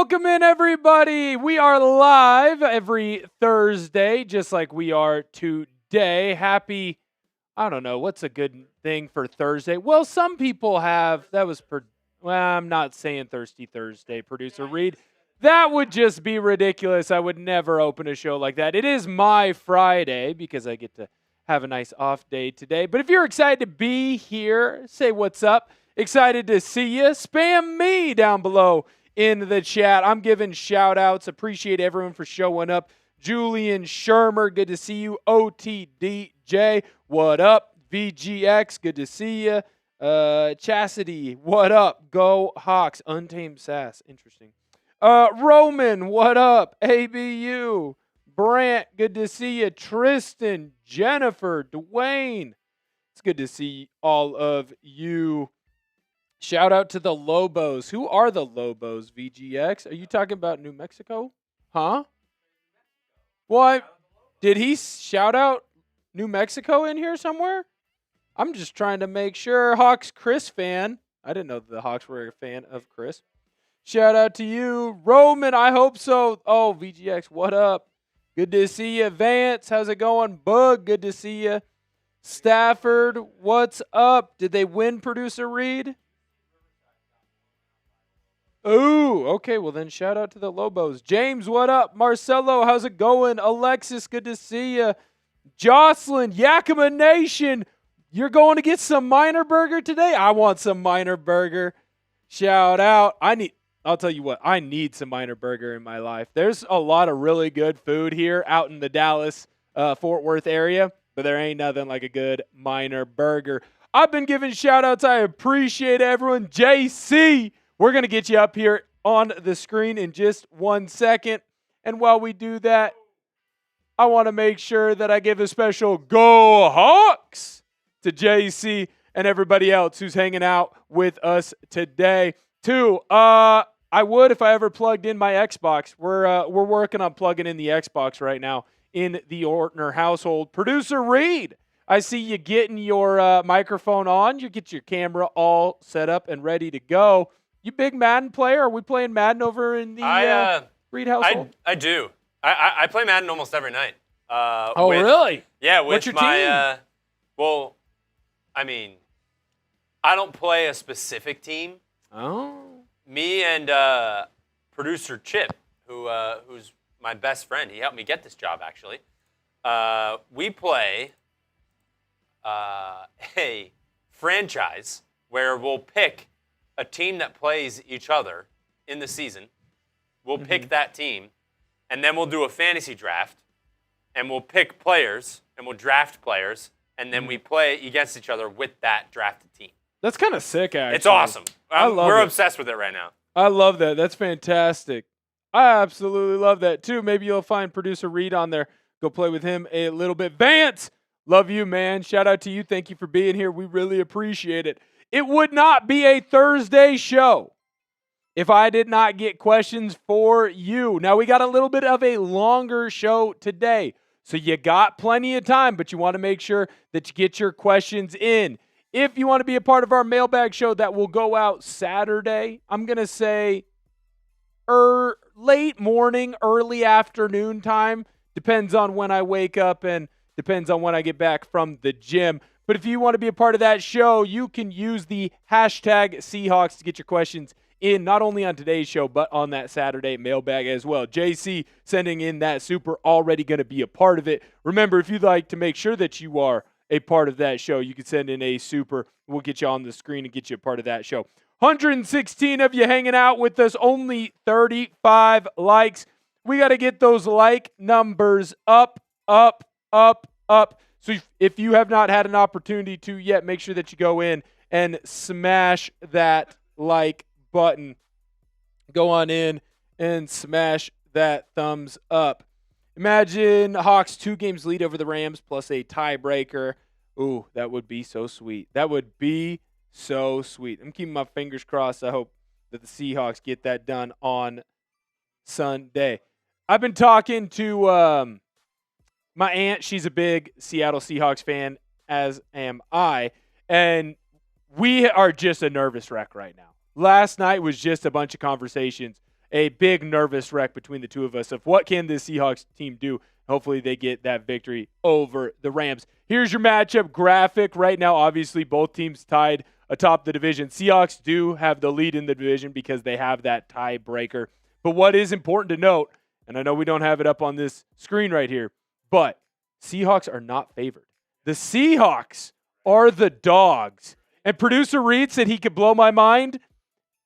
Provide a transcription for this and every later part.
Welcome in, everybody. We are live every Thursday, just like we are today. Happy, I don't know, what's a good thing for Thursday? Well, some people have, I'm not saying Thirsty Thursday, producer Reed. That would just be ridiculous. I would never open a show like that. It is my Friday because I get to have a nice off day today. But if you're excited to be here, say what's up. Excited to see you. Spam me down below in the chat. I'm giving shout outs. Appreciate everyone for showing up. Julian Shermer, good to see you. OTDJ, what up? VGX, good to see you. Chastity, what up? Go Hawks. Untamed Sass, interesting. Roman, what up? ABU. Brant, good to see you. Tristan, Jennifer, Dwayne. It's good to see all of you. Shout out to the Lobos. Who are the Lobos, VGX? Are you talking about New Mexico? Huh? Well, did he shout out New Mexico in here somewhere? I'm just trying to make sure. Hawks Chris fan. I didn't know the Hawks were a fan of Chris. Shout out to you. Roman, I hope so. Oh, VGX, what up? Good to see you. Vance, how's it going? Bug, good to see you. Stafford, what's up? Did they win, producer Reed? Ooh, okay, well then shout out to the Lobos. James, what up? Marcelo, how's it going? Alexis, good to see you. Jocelyn, Yakima Nation, you're going to get some Miner Burger today? I want some Miner Burger. Shout out. I'll tell you what, I need some Miner Burger in my life. There's a lot of really good food here out in the Dallas, Fort Worth area, but there ain't nothing like a good Miner Burger. I've been giving shout outs. I appreciate everyone. JC, we're going to get you up here on the screen in just 1 second. And while we do that, I want to make sure that I give a special Go Hawks to JC and everybody else who's hanging out with us today. I would if I ever plugged in my Xbox. We're working on plugging in the Xbox right now in the Ortner household. Producer Reed, I see you getting your microphone on. You get your camera all set up and ready to go. You big Madden player? Are we playing Madden over in the Reed household? I do. I play Madden almost every night. Really? Yeah. What's your team? Well, I mean, I don't play a specific team. Oh. Me and producer Chip, who's my best friend, he helped me get this job actually. We play a franchise where we'll pick a team that plays each other in the season. We'll pick that team, and then we'll do a fantasy draft, and we'll pick players, and we'll draft players, and then we play against each other with that drafted team. That's kind of sick, actually. It's awesome. We're obsessed with it right now. I love that. That's fantastic. I absolutely love that, too. Maybe you'll find producer Reed on there. Go play with him a little bit. Vance, love you, man. Shout out to you. Thank you for being here. We really appreciate it. It would not be a Thursday show if I did not get questions for you. Now, we got a little bit of a longer show today, so you got plenty of time, but you want to make sure that you get your questions in. If you want to be a part of our mailbag show that will go out Saturday, I'm going to say late morning, early afternoon time. Depends on when I wake up and depends on when I get back from the gym. But if you want to be a part of that show, you can use the hashtag Seahawks to get your questions in, not only on today's show, but on that Saturday mailbag as well. JC sending in that super, already going to be a part of it. Remember, if you'd like to make sure that you are a part of that show, you can send in a super. We'll get you on the screen and get you a part of that show. 116 of you hanging out with us, only 35 likes. We got to get those like numbers up. So if you have not had an opportunity to yet, make sure that you go in and smash that like button. Go on in and smash that thumbs up. Imagine Hawks 2 games lead over the Rams plus a tiebreaker. Ooh, that would be so sweet. That would be so sweet. I'm keeping my fingers crossed. I hope that the Seahawks get that done on Sunday. I've been talking to my aunt. She's a big Seattle Seahawks fan, as am I. And we are just a nervous wreck right now. Last night was just a bunch of conversations a big nervous wreck between the two of us of what can this Seahawks team do. Hopefully they get that victory over the Rams. Here's your matchup graphic. Right now, obviously, both teams tied atop the division. Seahawks do have the lead in the division because they have that tiebreaker. But what is important to note, and I know we don't have it up on this screen right here, but Seahawks are not favored. The Seahawks are the dogs. And producer Reed said he could blow my mind.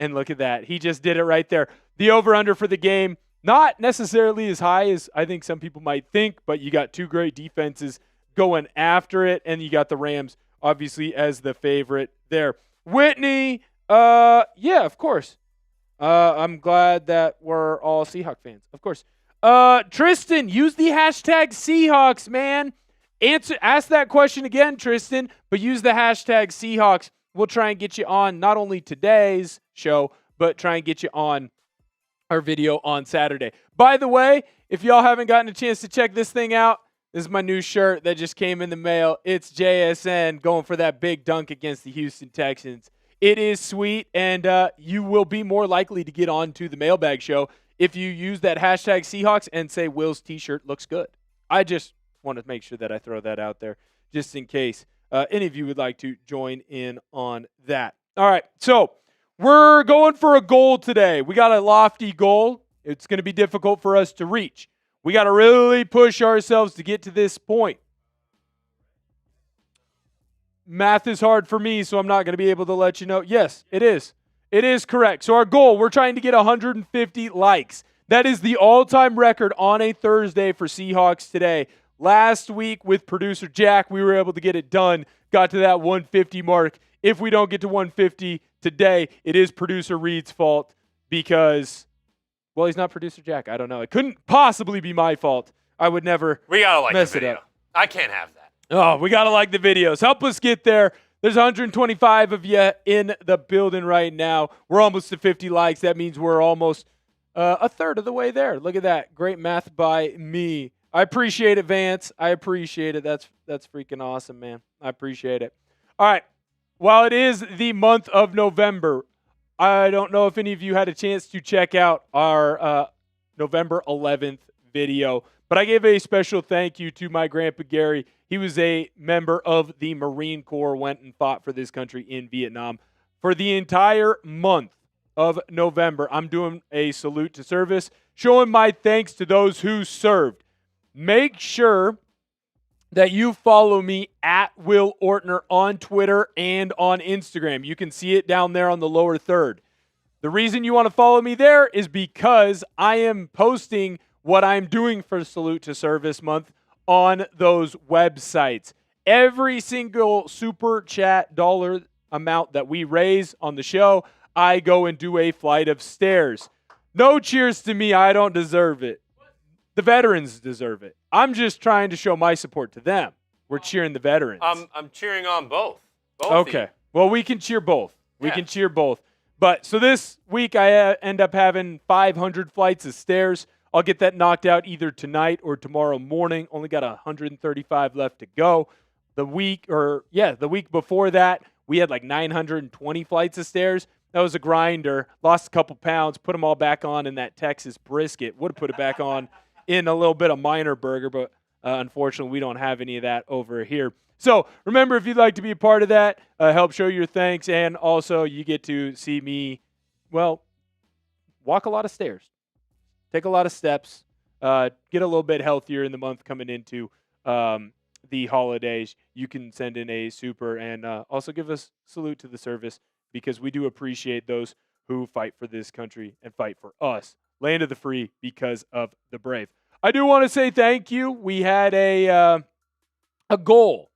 And look at that. He just did it right there. The over-under for the game, not necessarily as high as I think some people might think, but you got two great defenses going after it, and you got the Rams, obviously, as the favorite there. Whitney, yeah, of course. I'm glad that we're all Seahawks fans, of course. Tristan, use the hashtag Seahawks, man. Ask that question again, Tristan, but use the hashtag Seahawks. We'll try and get you on not only today's show, but try and get you on our video on Saturday. By the way, if y'all haven't gotten a chance to check this thing out, this is my new shirt that just came in the mail. It's JSN going for that big dunk against the Houston Texans. It is sweet, and you will be more likely to get on to the Mailbag show if you use that hashtag Seahawks and say Will's t-shirt looks good. I just want to make sure that I throw that out there just in case any of you would like to join in on that. All right, so we're going for a goal today. We got a lofty goal. It's going to be difficult for us to reach. We got to really push ourselves to get to this point. Math is hard for me, so I'm not going to be able to let you know. Yes, it is. It is correct. So our goal, we're trying to get 150 likes. That is the all-time record on a Thursday for Seahawks today. Last week with producer Jack, we were able to get it done, got to that 150 mark. If we don't get to 150 today, it is producer Reed's fault because, well, he's not producer Jack. I don't know. It couldn't possibly be my fault. I would never We gotta like mess the video. it up. I can't have that. Oh, we got to like the videos. Help us get there. There's 125 of you in the building right now. We're almost to 50 likes. That means we're almost a third of the way there. Look at that. Great math by me. I appreciate it, Vance. I appreciate it. That's freaking awesome, man. I appreciate it. All right. While it is the month of November, I don't know if any of you had a chance to check out our November 11th video, but I gave a special thank you to my grandpa Gary. He was a member of the Marine Corps, went and fought for this country in Vietnam. For the entire month of November, I'm doing a salute to service, showing my thanks to those who served. Make sure that you follow me at Will Ortner on Twitter and on Instagram. You can see it down there on the lower third. The reason you want to follow me there is because I am posting what I'm doing for Salute to Service Month on those websites. Every single super chat dollar amount that we raise on the show, I go and do a flight of stairs. No cheers to me. I don't deserve it. The veterans deserve it. I'm just trying to show my support to them. We're cheering the veterans. I'm cheering on both. Okay. Well, we can cheer both. We can cheer both. But so this week I end up having 500 flights of stairs. I'll get that knocked out either tonight or tomorrow morning. Only got 135 left to go. The week before that, we had like 920 flights of stairs. That was a grinder. Lost a couple pounds. Put them all back on in that Texas brisket. Would have put it back on in a little bit of minor burger, but unfortunately we don't have any of that over here. So remember, if you'd like to be a part of that, help show your thanks, and also you get to see me, well, walk a lot of stairs, take a lot of steps, get a little bit healthier in the month coming into the holidays. You can send in a super and also give us salute to the service because we do appreciate those who fight for this country and fight for us. Land of the free because of the brave. I do want to say thank you. We had a goal,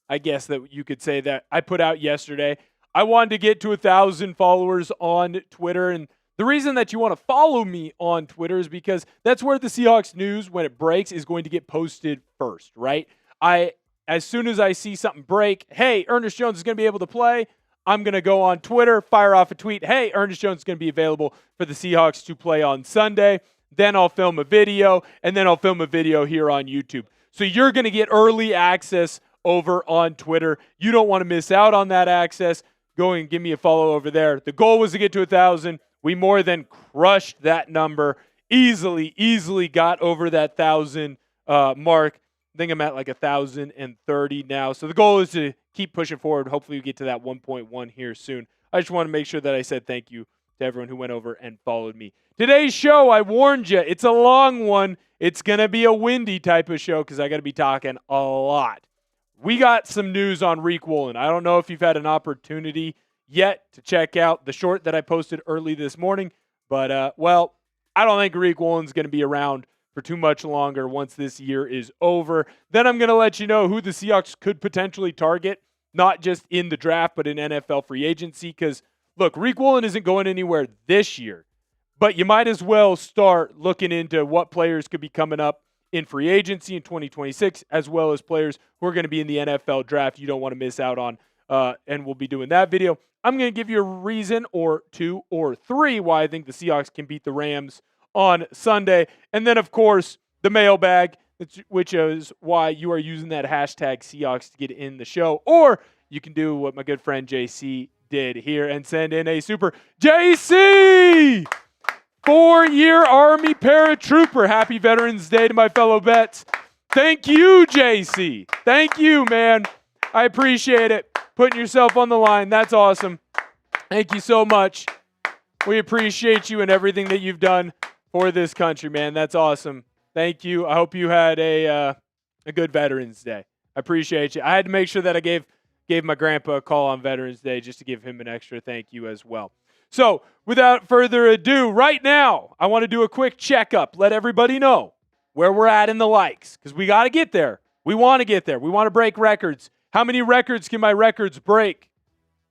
I guess that you could say, that I put out yesterday. I wanted to get to 1,000 followers on Twitter, and the reason that you want to follow me on Twitter is because that's where the Seahawks news, when it breaks, is going to get posted first, right? As soon as I see something break, hey, Ernest Jones is going to be able to play, I'm going to go on Twitter, fire off a tweet, hey, Ernest Jones is going to be available for the Seahawks to play on Sunday. Then I'll film a video, and then I'll film a video here on YouTube. So you're going to get early access over on Twitter. You don't want to miss out on that access. Go and give me a follow over there. The goal was to get to 1,000. We more than crushed that number. Easily got over that 1,000 mark. I think I'm at like 1,030 now. So the goal is to keep pushing forward. Hopefully we get to that 1.1 here soon. I just want to make sure that I said thank you to everyone who went over and followed me. Today's show, I warned you, it's a long one. It's going to be a windy type of show because I got to be talking a lot. We got some news on Riq Woolen. I don't know if you've had an opportunity yet to check out the short that I posted early this morning, but, I don't think Riq Woolen's going to be around for too much longer once this year is over. Then I'm going to let you know who the Seahawks could potentially target, not just in the draft, but in NFL free agency. Because, look, Riq Woolen isn't going anywhere this year, but you might as well start looking into what players could be coming up in free agency in 2026, as well as players who are going to be in the NFL draft you don't want to miss out on, and we'll be doing that video. I'm going to give you a reason or two or three why I think the Seahawks can beat the Rams on Sunday. And then, of course, the mailbag, which is why you are using that hashtag Seahawks to get in the show. Or you can do what my good friend JC did here and send in a super JC! 4-year Army paratrooper. Happy Veterans Day to my fellow vets. Thank you, JC. Thank you, man. I appreciate it. Putting yourself on the line. That's awesome. Thank you so much. We appreciate you and everything that you've done for this country, man. That's awesome. Thank you. I hope you had a good Veterans Day. I appreciate you. I had to make sure that I gave my grandpa a call on Veterans Day just to give him an extra thank you as well. So, without further ado, right now, I want to do a quick checkup. Let everybody know where we're at in the likes, because we got to get there. We want to get there. We want to break records. How many records can my records break?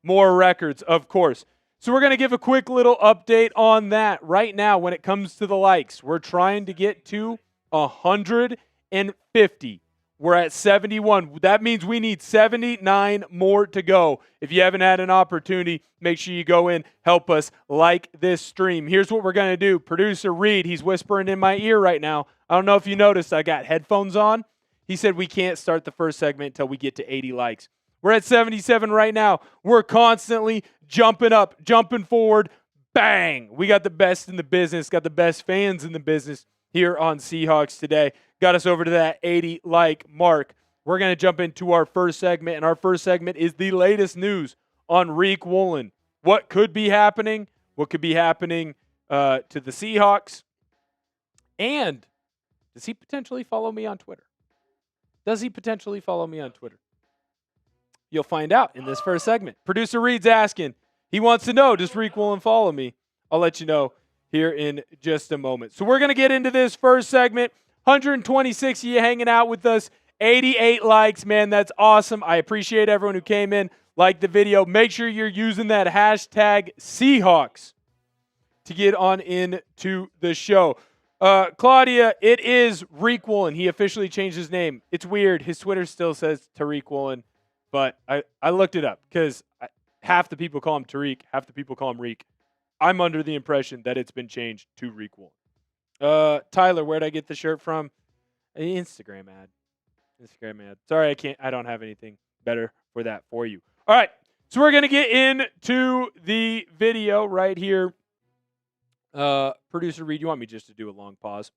More records, of course. So we're going to give a quick little update on that right now when it comes to the likes. We're trying to get to 150. We're at 71. That means we need 79 more to go. If you haven't had an opportunity, make sure you go in, help us like this stream. Here's what we're going to do. Producer Reed, he's whispering in my ear right now. I don't know if you noticed, I got headphones on. He said we can't start the first segment until we get to 80 likes. We're at 77 right now. We're constantly jumping up, jumping forward. Bang! We got the best in the business, got the best fans in the business here on Seahawks Today. Got us over to that 80 like mark. We're going to jump into our first segment, and our first segment is the latest news on Riq Woolen. What could be happening? What could be happening to the Seahawks? And does he potentially follow me on Twitter? Does he potentially follow me on Twitter? You'll find out in this first segment. Producer Reed's asking. He wants to know, does Riq Woolen follow me? I'll let you know here in just a moment. So we're going to get into this first segment. 126 of you hanging out with us. 88 likes, man. That's awesome. I appreciate everyone who came in, liked the video. Make sure you're using that hashtag Seahawks to get on into the show. Claudia, it is Riq Woolen. He officially changed his name. It's weird. His Twitter still says Tariq Woolen, but I looked it up because half the people call him Tariq, half the people call him Riq. I'm under the impression that it's been changed to Riq Woolen. Tyler, where'd I get the shirt from? Instagram ad. Sorry, I don't have anything better for that for you. All right, so we're going to get into the video right here. Producer Reed, you want me just to do a long pause?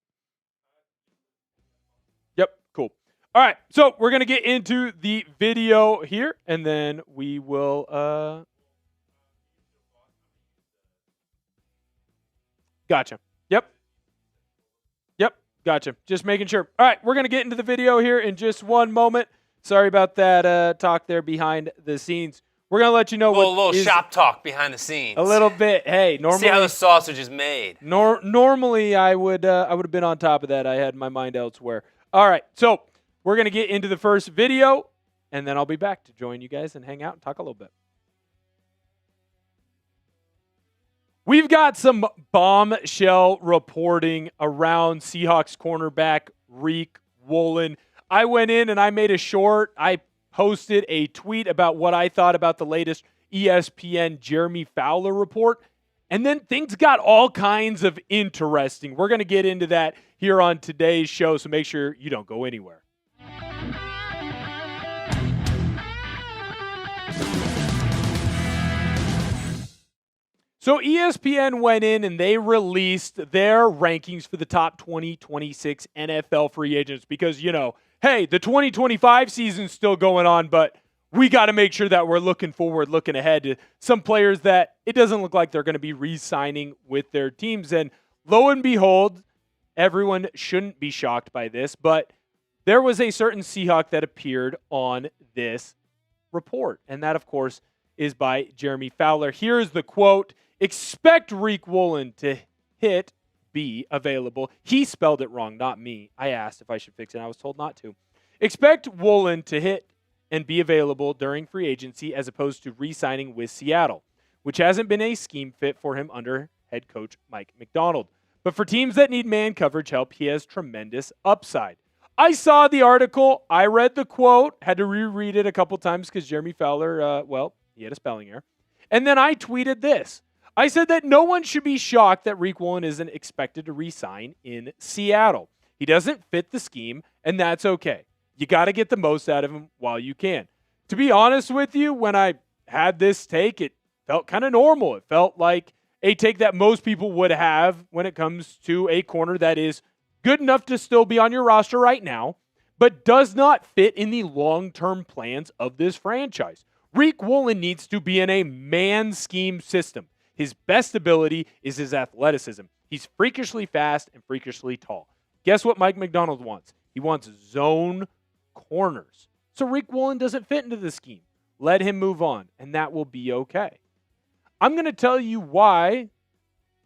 Yep, cool. All right, so we're going to get into the video here, and then we will... Gotcha. Yep, gotcha. Just making sure. All right, we're going to get into the video here in just one moment. Sorry about that talk there behind the scenes. We're going to let you know a little shop talk behind the scenes. A little bit. Hey, normally... See how the sausage is made. Normally, I would have been on top of that. I had my mind elsewhere. All right, so we're going to get into the first video, and then I'll be back to join you guys and hang out and talk a little bit. We've got some bombshell reporting around Seahawks cornerback Riq Woolen. I went in and I made a short. I posted a tweet about what I thought about the latest ESPN Jeremy Fowler report. And then things got all kinds of interesting. We're going to get into that here on today's show, so make sure you don't go anywhere. So ESPN went in and they released their rankings for the top 2026 NFL free agents because, hey, the 2025 season's still going on, but we got to make sure that we're looking forward, looking ahead to some players that it doesn't look like they're going to be re-signing with their teams. And lo and behold, everyone shouldn't be shocked by this, but there was a certain Seahawk that appeared on this report. And that, of course, is by Jeremy Fowler. Here's the quote. Expect Riq Woolen to be available. He spelled it wrong, not me. I asked if I should fix it. I was told not to. Expect Woolen to hit and be available during free agency as opposed to re-signing with Seattle, which hasn't been a scheme fit for him under head coach Mike Macdonald. But for teams that need man coverage help, he has tremendous upside. I saw the article. I read the quote. Had to reread it a couple times because Jeremy Fowler, he had a spelling error. And then I tweeted this. I said that no one should be shocked that Riq Woolen isn't expected to re-sign in Seattle. He doesn't fit the scheme, and that's okay. You got to get the most out of him while you can. To be honest with you, when I had this take, it felt kind of normal. It felt like a take that most people would have when it comes to a corner that is good enough to still be on your roster right now, but does not fit in the long-term plans of this franchise. Riq Woolen needs to be in a man scheme system. His best ability is his athleticism. He's freakishly fast and freakishly tall. Guess what Mike Macdonald wants? He wants zone corners. So Riq Woolen doesn't fit into the scheme. Let him move on, and that will be okay. I'm going to tell you why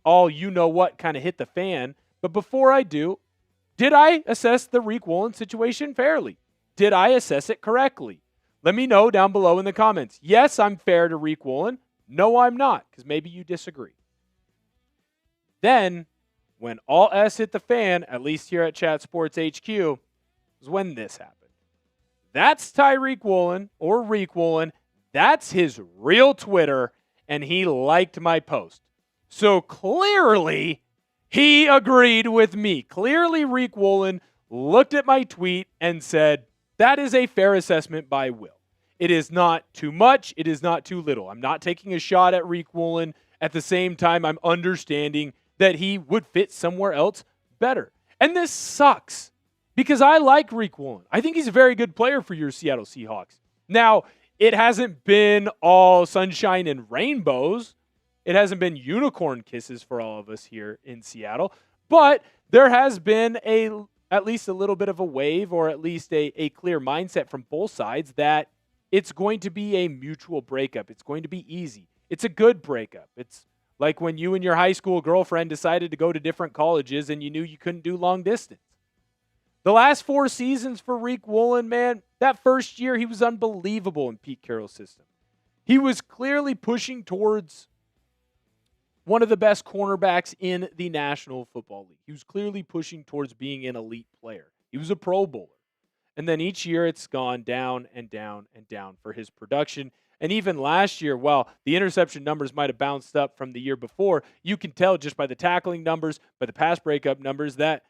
all you-know-what kind of hit the fan, but before I do, did I assess the Riq Woolen situation fairly? Did I assess it correctly? Let me know down below in the comments. Yes, I'm fair to Riq Woolen. No, I'm not, because maybe you disagree. Then, when all S hit the fan, at least here at Chat Sports HQ, was when this happened. That's Tariq Woolen, or Riq Woolen. That's his real Twitter, and he liked my post. So clearly, he agreed with me. Clearly, Riq Woolen looked at my tweet and said, that is a fair assessment by Will. It is not too much. It is not too little. I'm not taking a shot at Riq Woolen. At the same time, I'm understanding that he would fit somewhere else better. And this sucks because I like Riq Woolen. I think he's a very good player for your Seattle Seahawks. Now, it hasn't been all sunshine and rainbows. It hasn't been unicorn kisses for all of us here in Seattle. But there has been at least a little bit of a wave, or at least a clear mindset from both sides that it's going to be a mutual breakup. It's going to be easy. It's a good breakup. It's like when you and your high school girlfriend decided to go to different colleges and you knew you couldn't do long distance. The last 4 seasons for Riq Woolen, man, that first year he was unbelievable in Pete Carroll's system. He was clearly pushing towards one of the best cornerbacks in the National Football League. He was clearly pushing towards being an elite player. He was a Pro Bowler. And then each year it's gone down and down and down for his production. And even last year, while the interception numbers might have bounced up from the year before, you can tell just by the tackling numbers, by the pass breakup numbers, that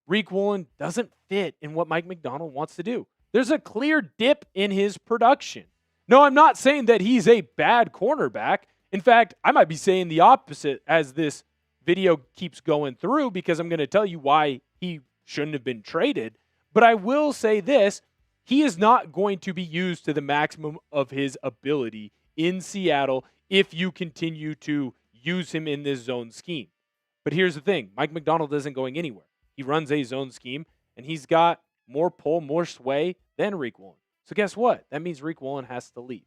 Riq Woolen doesn't fit in what Mike Macdonald wants to do. There's a clear dip in his production. No, I'm not saying that he's a bad cornerback. In fact, I might be saying the opposite as this video keeps going through, because I'm going to tell you why he shouldn't have been traded. But I will say this, he is not going to be used to the maximum of his ability in Seattle if you continue to use him in this zone scheme. But here's the thing, Mike Macdonald isn't going anywhere. He runs a zone scheme, and he's got more pull, more sway than Riq Woolen. So guess what? That means Riq Woolen has to leave.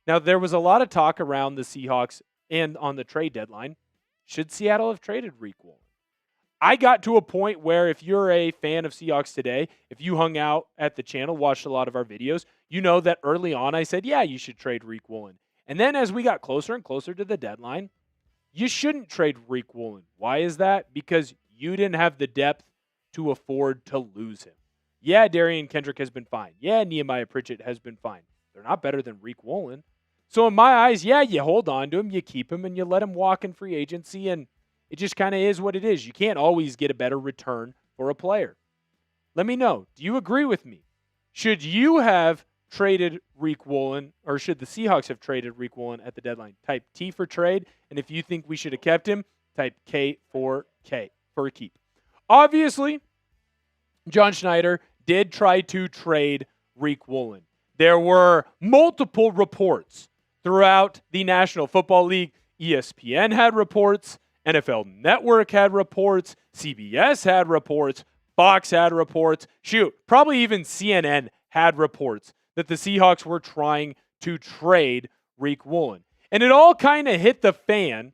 Now, there was a lot of talk around the Seahawks and on the trade deadline. Should Seattle have traded Riq Woolen? I got to a point where if you're a fan of Seahawks today, if you hung out at the channel, watched a lot of our videos, you know that early on I said, yeah, you should trade Riq Woolen. And then as we got closer and closer to the deadline, you shouldn't trade Riq Woolen. Why is that? Because you didn't have the depth to afford to lose him. Yeah, Darian Kendrick has been fine. Yeah, Nehemiah Pritchett has been fine. They're not better than Riq Woolen. So in my eyes, yeah, you hold on to him, you keep him, and you let him walk in free agency, and it just kind of is what it is. You can't always get a better return for a player. Let me know. Do you agree with me? Should you have traded Riq Woolen, or should the Seahawks have traded Riq Woolen at the deadline? Type T for trade, and if you think we should have kept him, type K for keep. Obviously, John Schneider did try to trade Riq Woolen. There were multiple reports throughout the National Football League. ESPN had reports, NFL Network had reports, CBS had reports, Fox had reports. Probably even CNN had reports that the Seahawks were trying to trade Riq Woolen. And it all kind of hit the fan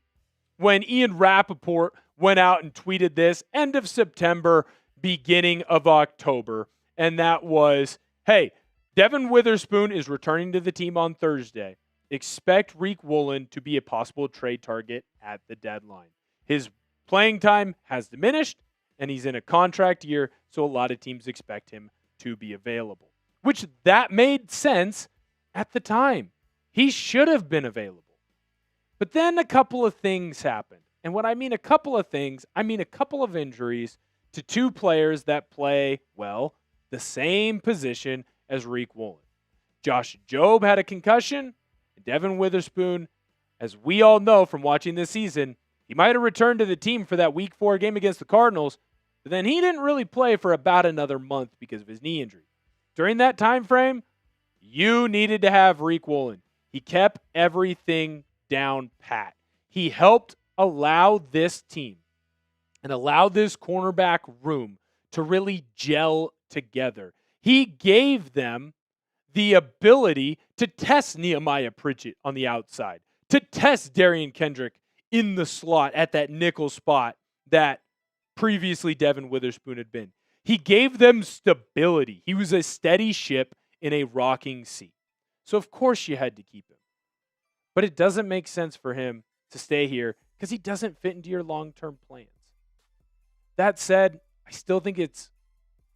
when Ian Rappaport went out and tweeted this end of September, beginning of October. And that was, hey, Devin Witherspoon is returning to the team on Thursday. Expect Riq Woolen to be a possible trade target at the deadline. His playing time has diminished, and he's in a contract year, so a lot of teams expect him to be available. Which that made sense at the time. He should have been available. But then a couple of things happened. And when I mean a couple of things, I mean a couple of injuries to two players that play, well, the same position as Riq Woolen. Josh Jobe had a concussion, and Devin Witherspoon, as we all know from watching this season, he might have returned to the team for that Week 4 game against the Cardinals, but then he didn't really play for about another month because of his knee injury. During that time frame, you needed to have Riq Woolen. He kept everything down pat. He helped allow this team and allow this cornerback room to really gel together. He gave them the ability to test Nehemiah Pritchett on the outside, to test Darian Kendrick in the slot at that nickel spot that previously Devin Witherspoon had been. He gave them stability. He was a steady ship in a rocking sea. So of course you had to keep him. But it doesn't make sense for him to stay here because he doesn't fit into your long-term plans. That said, I still think it's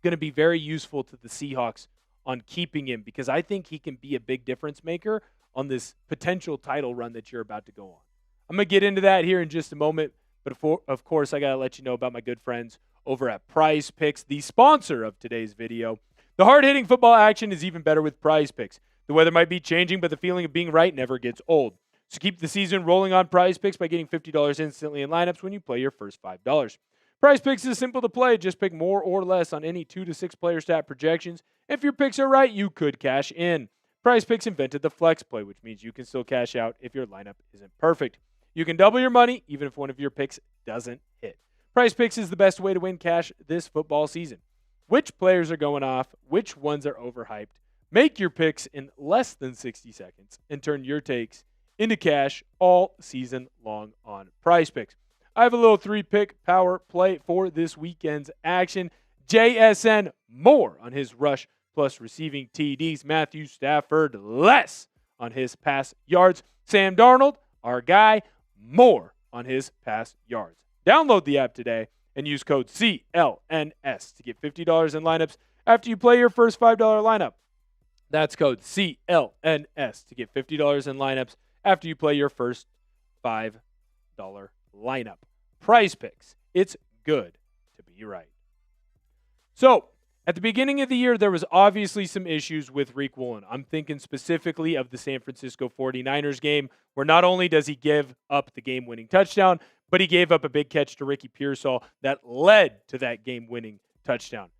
going to be very useful to the Seahawks on keeping him because I think he can be a big difference maker on this potential title run that you're about to go on. I'm going to get into that here in just a moment, but of course, I got to let you know about my good friends over at Prize Picks, the sponsor of today's video. The hard-hitting football action is even better with Prize Picks. The weather might be changing, but the feeling of being right never gets old. So keep the season rolling on Prize Picks by getting $50 instantly in lineups when you play your first $5. Prize Picks is simple to play. Just pick more or less on any 2 to 6 player stat projections. If your picks are right, you could cash in. Prize Picks invented the flex play, which means you can still cash out if your lineup isn't perfect. You can double your money even if one of your picks doesn't hit. Prize Picks is the best way to win cash this football season. Which players are going off? Which ones are overhyped? Make your picks in less than 60 seconds and turn your takes into cash all season long on Prize Picks. I have a little 3-pick power play for this weekend's action. JSN more on his rush plus receiving TDs. Matthew Stafford less on his pass yards. Sam Darnold, our guy, more on his pass yards. Download the app today and use code CLNS to get $50 in lineups after you play your first $5 lineup. That's code CLNS to get $50 in lineups after you play your first $5 lineup. Prize Picks. It's good to be right. So, at the beginning of the year, there was obviously some issues with Riq Woolen. I'm thinking specifically of the San Francisco 49ers game, where not only does he give up the game-winning touchdown, but he gave up a big catch to Ricky Pearsall that led to that game-winning touchdown.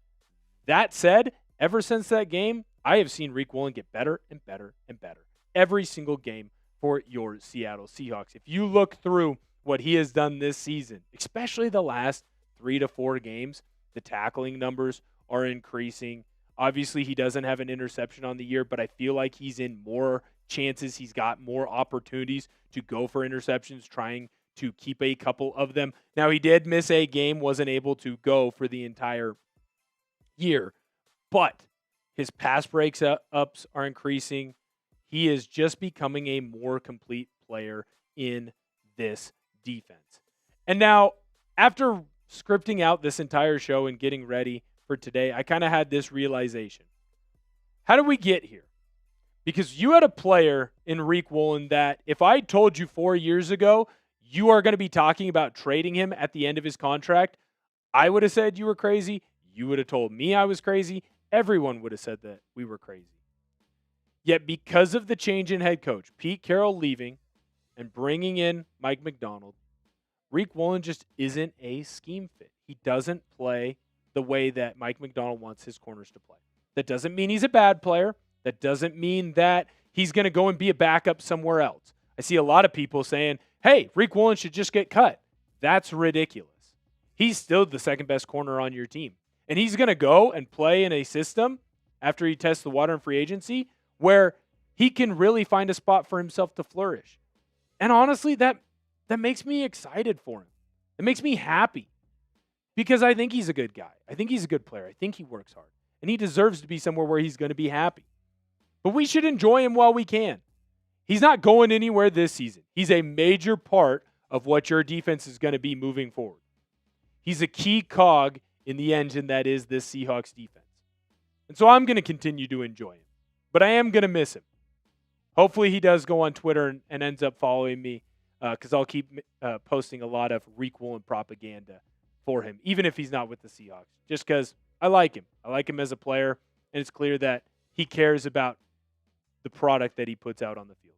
That said, ever since that game, I have seen Riq Woolen get better and better and better every single game for your Seattle Seahawks. If you look through what he has done this season, especially the last 3 to 4 games, the tackling numbers are increasing. Obviously, he doesn't have an interception on the year, but I feel like he's in more chances. He's got more opportunities to go for interceptions, trying to keep a couple of them. Now, he did miss a game, wasn't able to go for the entire year, but his pass breaks ups are increasing. He is just becoming a more complete player in this defense. And now, after scripting out this entire show and getting ready for today, I kind of had this realization. How did we get here? Because you had a player in Riq Woolen that if I told you 4 years ago you are going to be talking about trading him at the end of his contract, I would have said you were crazy. You would have told me I was crazy. Everyone would have said that we were crazy. Yet because of the change in head coach, Pete Carroll leaving and bringing in Mike Macdonald, Riq Woolen just isn't a scheme fit. He doesn't play the way that Mike Macdonald wants his corners to play. That doesn't mean he's a bad player. That doesn't mean that he's going to go and be a backup somewhere else. I see a lot of people saying, hey, Riq Woolen should just get cut. That's ridiculous. He's still the second best corner on your team. And he's going to go and play in a system after he tests the water in free agency where he can really find a spot for himself to flourish. And honestly, that makes me excited for him. It makes me happy because I think he's a good guy. I think he's a good player. I think he works hard. And he deserves to be somewhere where he's going to be happy. But we should enjoy him while we can. He's not going anywhere this season. He's a major part of what your defense is going to be moving forward. He's a key cog in the engine that is this Seahawks defense. And so I'm going to continue to enjoy him. But I am going to miss him. Hopefully he does go on Twitter and ends up following me because I'll keep posting a lot of Riq Woolen propaganda for him, even if he's not with the Seahawks, just because I like him. I like him as a player, and it's clear that he cares about the product that he puts out on the field.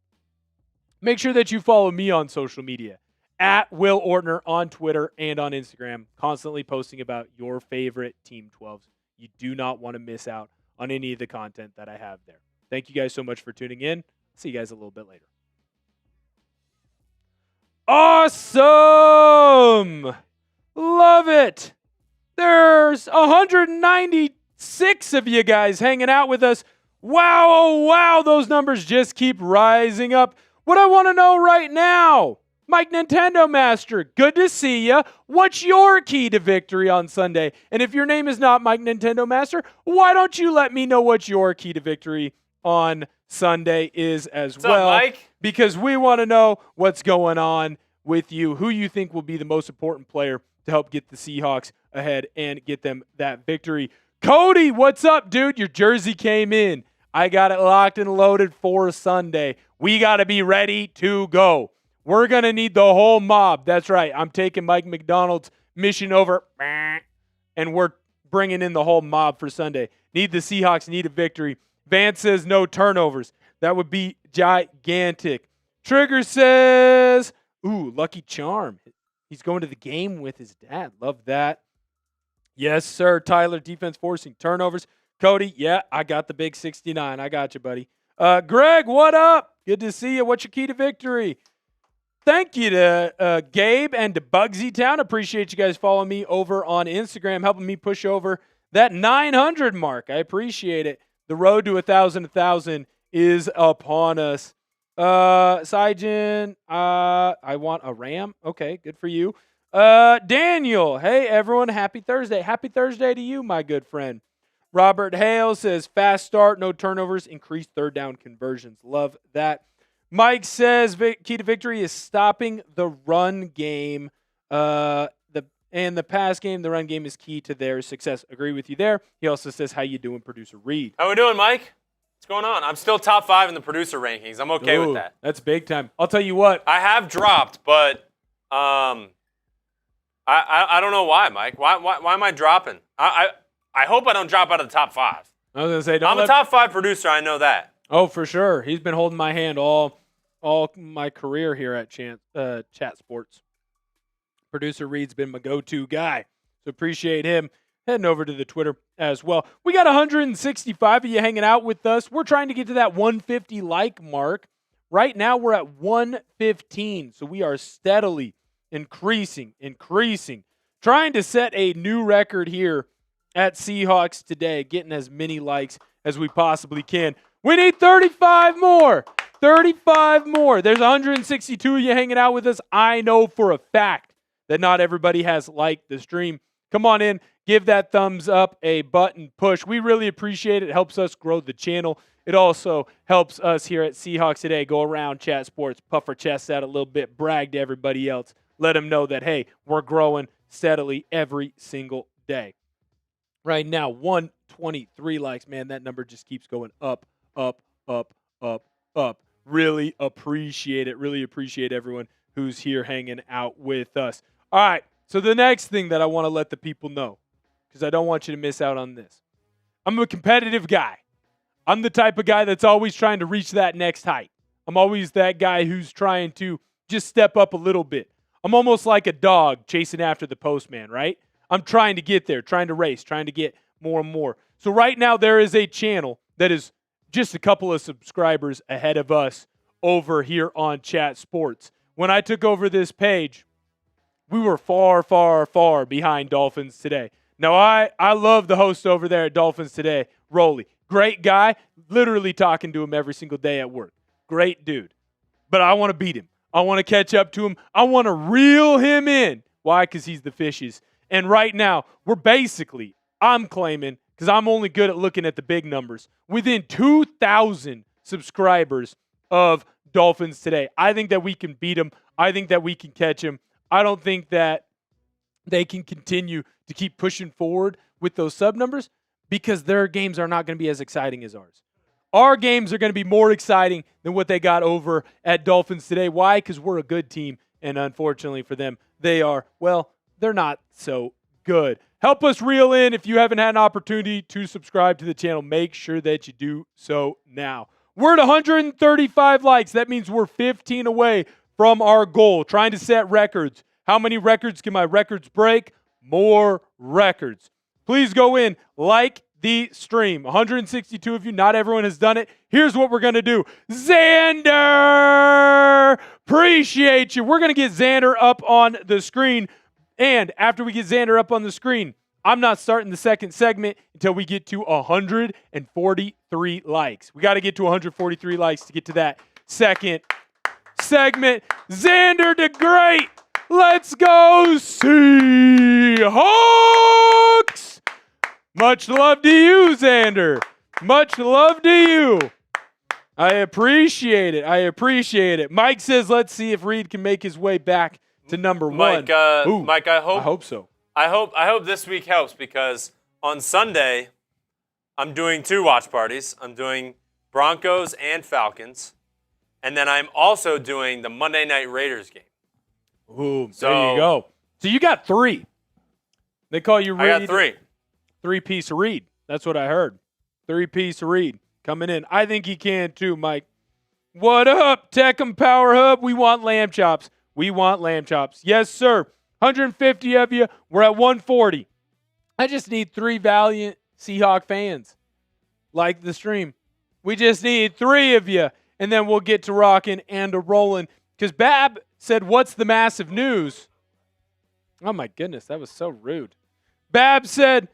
Make sure that you follow me on social media, at Will Ortner on Twitter and on Instagram, constantly posting about your favorite Team 12s. You do not want to miss out on any of the content that I have there. Thank you guys so much for tuning in. See you guys a little bit later. Awesome! Love it! There's 196 of you guys hanging out with us. Wow, oh wow, those numbers just keep rising up. What I want to know right now, Mike Nintendo Master, good to see ya. What's your key to victory on Sunday? And if your name is not Mike Nintendo Master, why don't you let me know what your key to victory on Sunday is as What's well? up, Mike? Because we want to know what's going on with you, who you think will be the most important player to help get the Seahawks ahead and get them that victory. Cody, what's up, dude? Your jersey came in. I got it locked and loaded for Sunday. We got to be ready to go. We're going to need the whole mob. That's right. I'm taking Mike Macdonald's mission over, and we're bringing in the whole mob for Sunday. Need the Seahawks, need a victory. Vance says no turnovers. That would be gigantic. Trigger says, ooh, Lucky Charm. He's going to the game with his dad. Love that. Yes, sir. Tyler, defense forcing turnovers. Cody, yeah, I got the big 69. I got you, buddy. Greg, what up? Good to see you. What's your key to victory? Thank you to Gabe and to Bugsy Town. Appreciate you guys following me over on Instagram, helping me push over that 900 mark. I appreciate it. The road to 1,000 is upon us. Saijin, I want a Ram. Okay, good for you. Daniel, hey everyone, happy Thursday. Happy Thursday to you, my good friend. Robert Hale says fast start, no turnovers, increased third down conversions. Love that. Mike says key to victory is stopping the run game. The pass game, the run game is key to their success. Agree with you there. He also says, how you doing, Producer Reed? How we doing, Mike? What's going on? I'm still top 5 in the producer rankings. I'm okay with that. That's big time. I'll tell you what. I have dropped, but I don't know why, Mike. Why am I dropping? I hope I don't drop out of the top 5. I was going to say, I'm a top 5 producer. I know that. Oh, for sure. He's been holding my hand all my career here at Chat Sports. Producer Reed's been my go-to guy, so appreciate him. Heading over to the Twitter as well. We got 165 of you hanging out with us. We're trying to get to that 150 like mark. Right now we're at 115, so we are steadily increasing, trying to set a new record here at Seahawks Today, getting as many likes as we possibly can. We need 35 more. 35 more. There's 162 of you hanging out with us. I know for a fact that not everybody has liked the stream. Come on in. Give that thumbs up a button push. We really appreciate it. It helps us grow the channel. It also helps us here at Seahawks Today go around Chat Sports, puff our chests out a little bit, brag to everybody else. Let them know that, hey, we're growing steadily every single day. Right now, 123 likes. Man, that number just keeps going up, up, up, up, up. Really appreciate it. Really appreciate everyone who's here hanging out with us. All right, so the next thing that I want to let the people know, because I don't want you to miss out on this. I'm a competitive guy. I'm the type of guy that's always trying to reach that next height. I'm always that guy who's trying to just step up a little bit. I'm almost like a dog chasing after the postman, right? I'm trying to get there, trying to race, trying to get more and more. So right now there is a channel that is just a couple of subscribers ahead of us over here on Chat Sports. When I took over this page, we were far, far, far behind Dolphins Today. Now, I love the host over there at Dolphins Today, Rolly. Great guy, literally talking to him every single day at work. Great dude. But I want to beat him. I want to catch up to him. I want to reel him in. Why? Because he's the fishes. And right now, we're basically, I'm claiming, because I'm only good at looking at the big numbers, within 2,000 subscribers of Dolphins Today. I think that we can beat them. I think that we can catch them. I don't think that they can continue to keep pushing forward with those sub numbers because their games are not going to be as exciting as ours. Our games are going to be more exciting than what they got over at Dolphins Today. Why? Because we're a good team, and unfortunately for them, they are, well, they're not so good. Help us reel in. If you haven't had an opportunity to subscribe to the channel, make sure that you do so now. We're at 135 likes. That means we're 15 away from our goal, trying to set records. How many records can my records break? More records. Please go in, like the stream. 162 of you, not everyone has done it. Here's what we're going to do. Xander! Appreciate you. We're going to get Xander up on the screen. And after we get Xander up on the screen, I'm not starting the second segment until we get to 143 likes. We got to get to 143 likes to get to that second segment. Xander the Great. Let's go Seahawks. Much love to you, Xander. Much love to you. I appreciate it. I appreciate it. Mike says, let's see if Reed can make his way back to number one. Mike, I hope so. I hope this week helps because on Sunday, I'm doing 2 watch parties. I'm doing Broncos and Falcons. And then I'm also doing the Monday Night Raiders game. Ooh, so, there you go. So you got 3. They call you Reed. I got 3. 3-piece Reed. That's what I heard. 3-piece Reed coming in. I think he can too, Mike. What up, Tech and Power Hub? We want lamb chops. We want lamb chops. Yes, sir. 150 of you. We're at 140. I just need 3 valiant Seahawk fans. Like the stream. We just need 3 of you. And then we'll get to rocking and to rolling. Because Bab said, what's the massive news? Oh, my goodness. That was so rude. Bab said,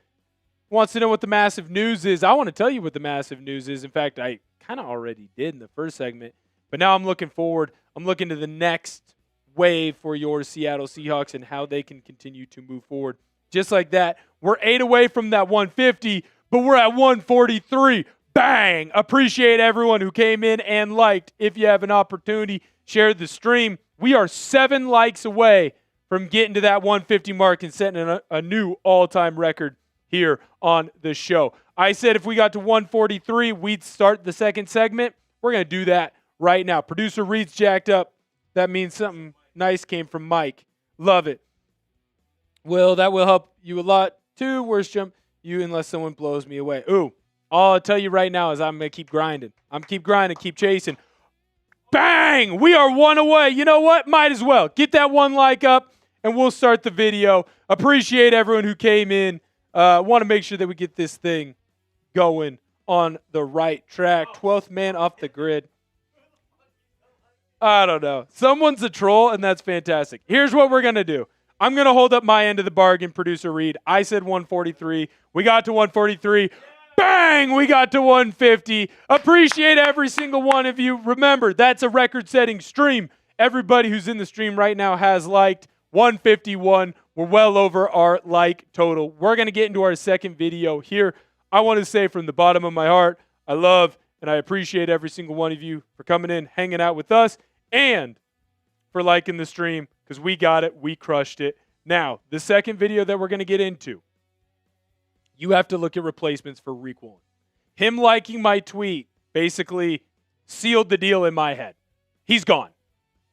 wants to know what the massive news is. I want to tell you what the massive news is. In fact, I kind of already did in the first segment. But now I'm looking forward. I'm looking to the next wave for your Seattle Seahawks and how they can continue to move forward. Just like that. We're 8 away from that 150, but we're at 143. Bang! Appreciate everyone who came in and liked. If you have an opportunity, share the stream. We are 7 likes away from getting to that 150 mark and setting a new all-time record here on the show. I said if we got to 143, we'd start the second segment. We're going to do that right now. Producer Reed's jacked up. That means something nice came from Mike. Love it. Well, that will help you a lot too. Worst jump you unless someone blows me away. Ooh, all I'll tell you right now is I'm going to keep grinding. Keep chasing. Bang! We are 1 away. You know what? Might as well. Get that 1 like up, and we'll start the video. Appreciate everyone who came in. Want to make sure that we get this thing going on the right track. 12th man off the grid. I don't know. Someone's a troll, and that's fantastic. Here's what we're going to do. I'm going to hold up my end of the bargain, Producer Reed. I said 143. We got to 143. Bang! We got to 150. Appreciate every single one of you. Remember, that's a record-setting stream. Everybody who's in the stream right now has liked 151. We're well over our like total. We're going to get into our second video here. I want to say from the bottom of my heart, I love and I appreciate every single one of you for coming in, hanging out with us, and for liking the stream because we got it. We crushed it. Now, the second video that we're going to get into, you have to look at replacements for Riq Woolen. Him liking my tweet basically sealed the deal in my head. He's gone.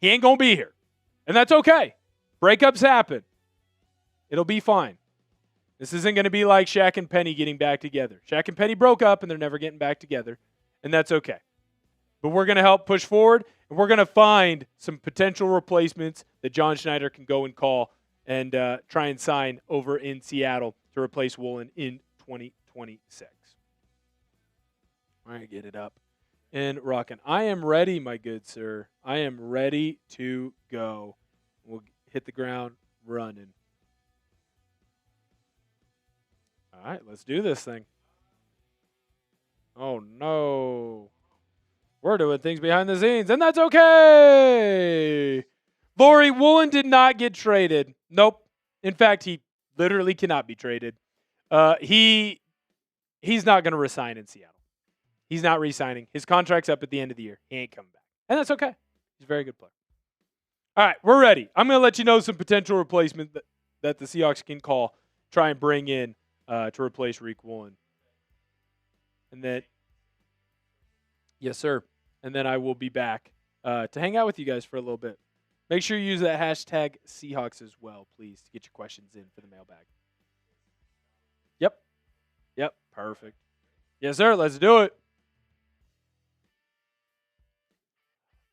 He ain't going to be here. And that's okay. Breakups happen. It'll be fine. This isn't going to be like Shaq and Penny getting back together. Shaq and Penny broke up and they're never getting back together. and that's okay. But we're going to help push forward, and we're going to find some potential replacements that John Schneider can go and call and try and sign over in Seattle to replace Woolen in 2026. All right, get it up and rocking. I am ready, my good sir. I am ready to go. We'll hit the ground running. All right, let's do this thing. Oh, no. We're doing things behind the scenes, and that's okay. Riq Woolen did not get traded. Nope. In fact, he literally cannot be traded. He's not going to resign in Seattle. He's not re-signing. His contract's up at the end of the year. He ain't coming back. And that's okay. He's a very good player. All right, we're ready. I'm going to let you know some potential replacement that the Seahawks can call, try and bring in to replace Riq Woolen. And then, yes, sir. And then I will be back to hang out with you guys for a little bit. Make sure you use that hashtag Seahawks as well, please, to get your questions in for the mailbag. Yep, perfect. Yes, sir, let's do it.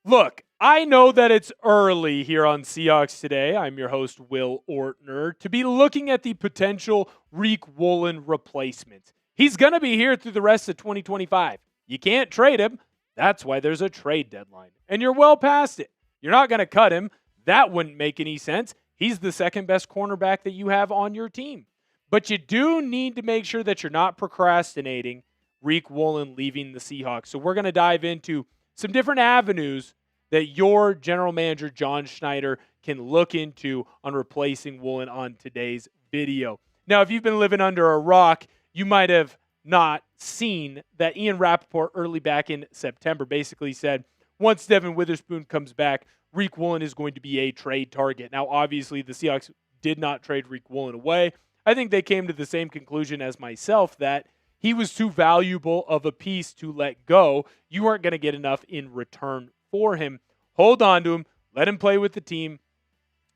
Look, I know that it's early here on Seahawks Today. I'm your host, Will Ortner, to be looking at the potential Riq Woolen replacement. He's going to be here through the rest of 2025. You can't trade him. That's why there's a trade deadline. And you're well past it. You're not going to cut him. That wouldn't make any sense. He's the second best cornerback that you have on your team. But you do need to make sure that you're not procrastinating Riq Woolen leaving the Seahawks. So we're going to dive into some different avenues that your general manager, John Schneider, can look into on replacing Woolen on today's video. Now, if you've been living under a rock, you might have not seen that Ian Rappaport early back in September basically said, once Devin Witherspoon comes back, Riq Woolen is going to be a trade target. Now, obviously, the Seahawks did not trade Riq Woolen away. I think they came to the same conclusion as myself that he was too valuable of a piece to let go. You weren't going to get enough in return for him. Hold on to him. Let him play with the team.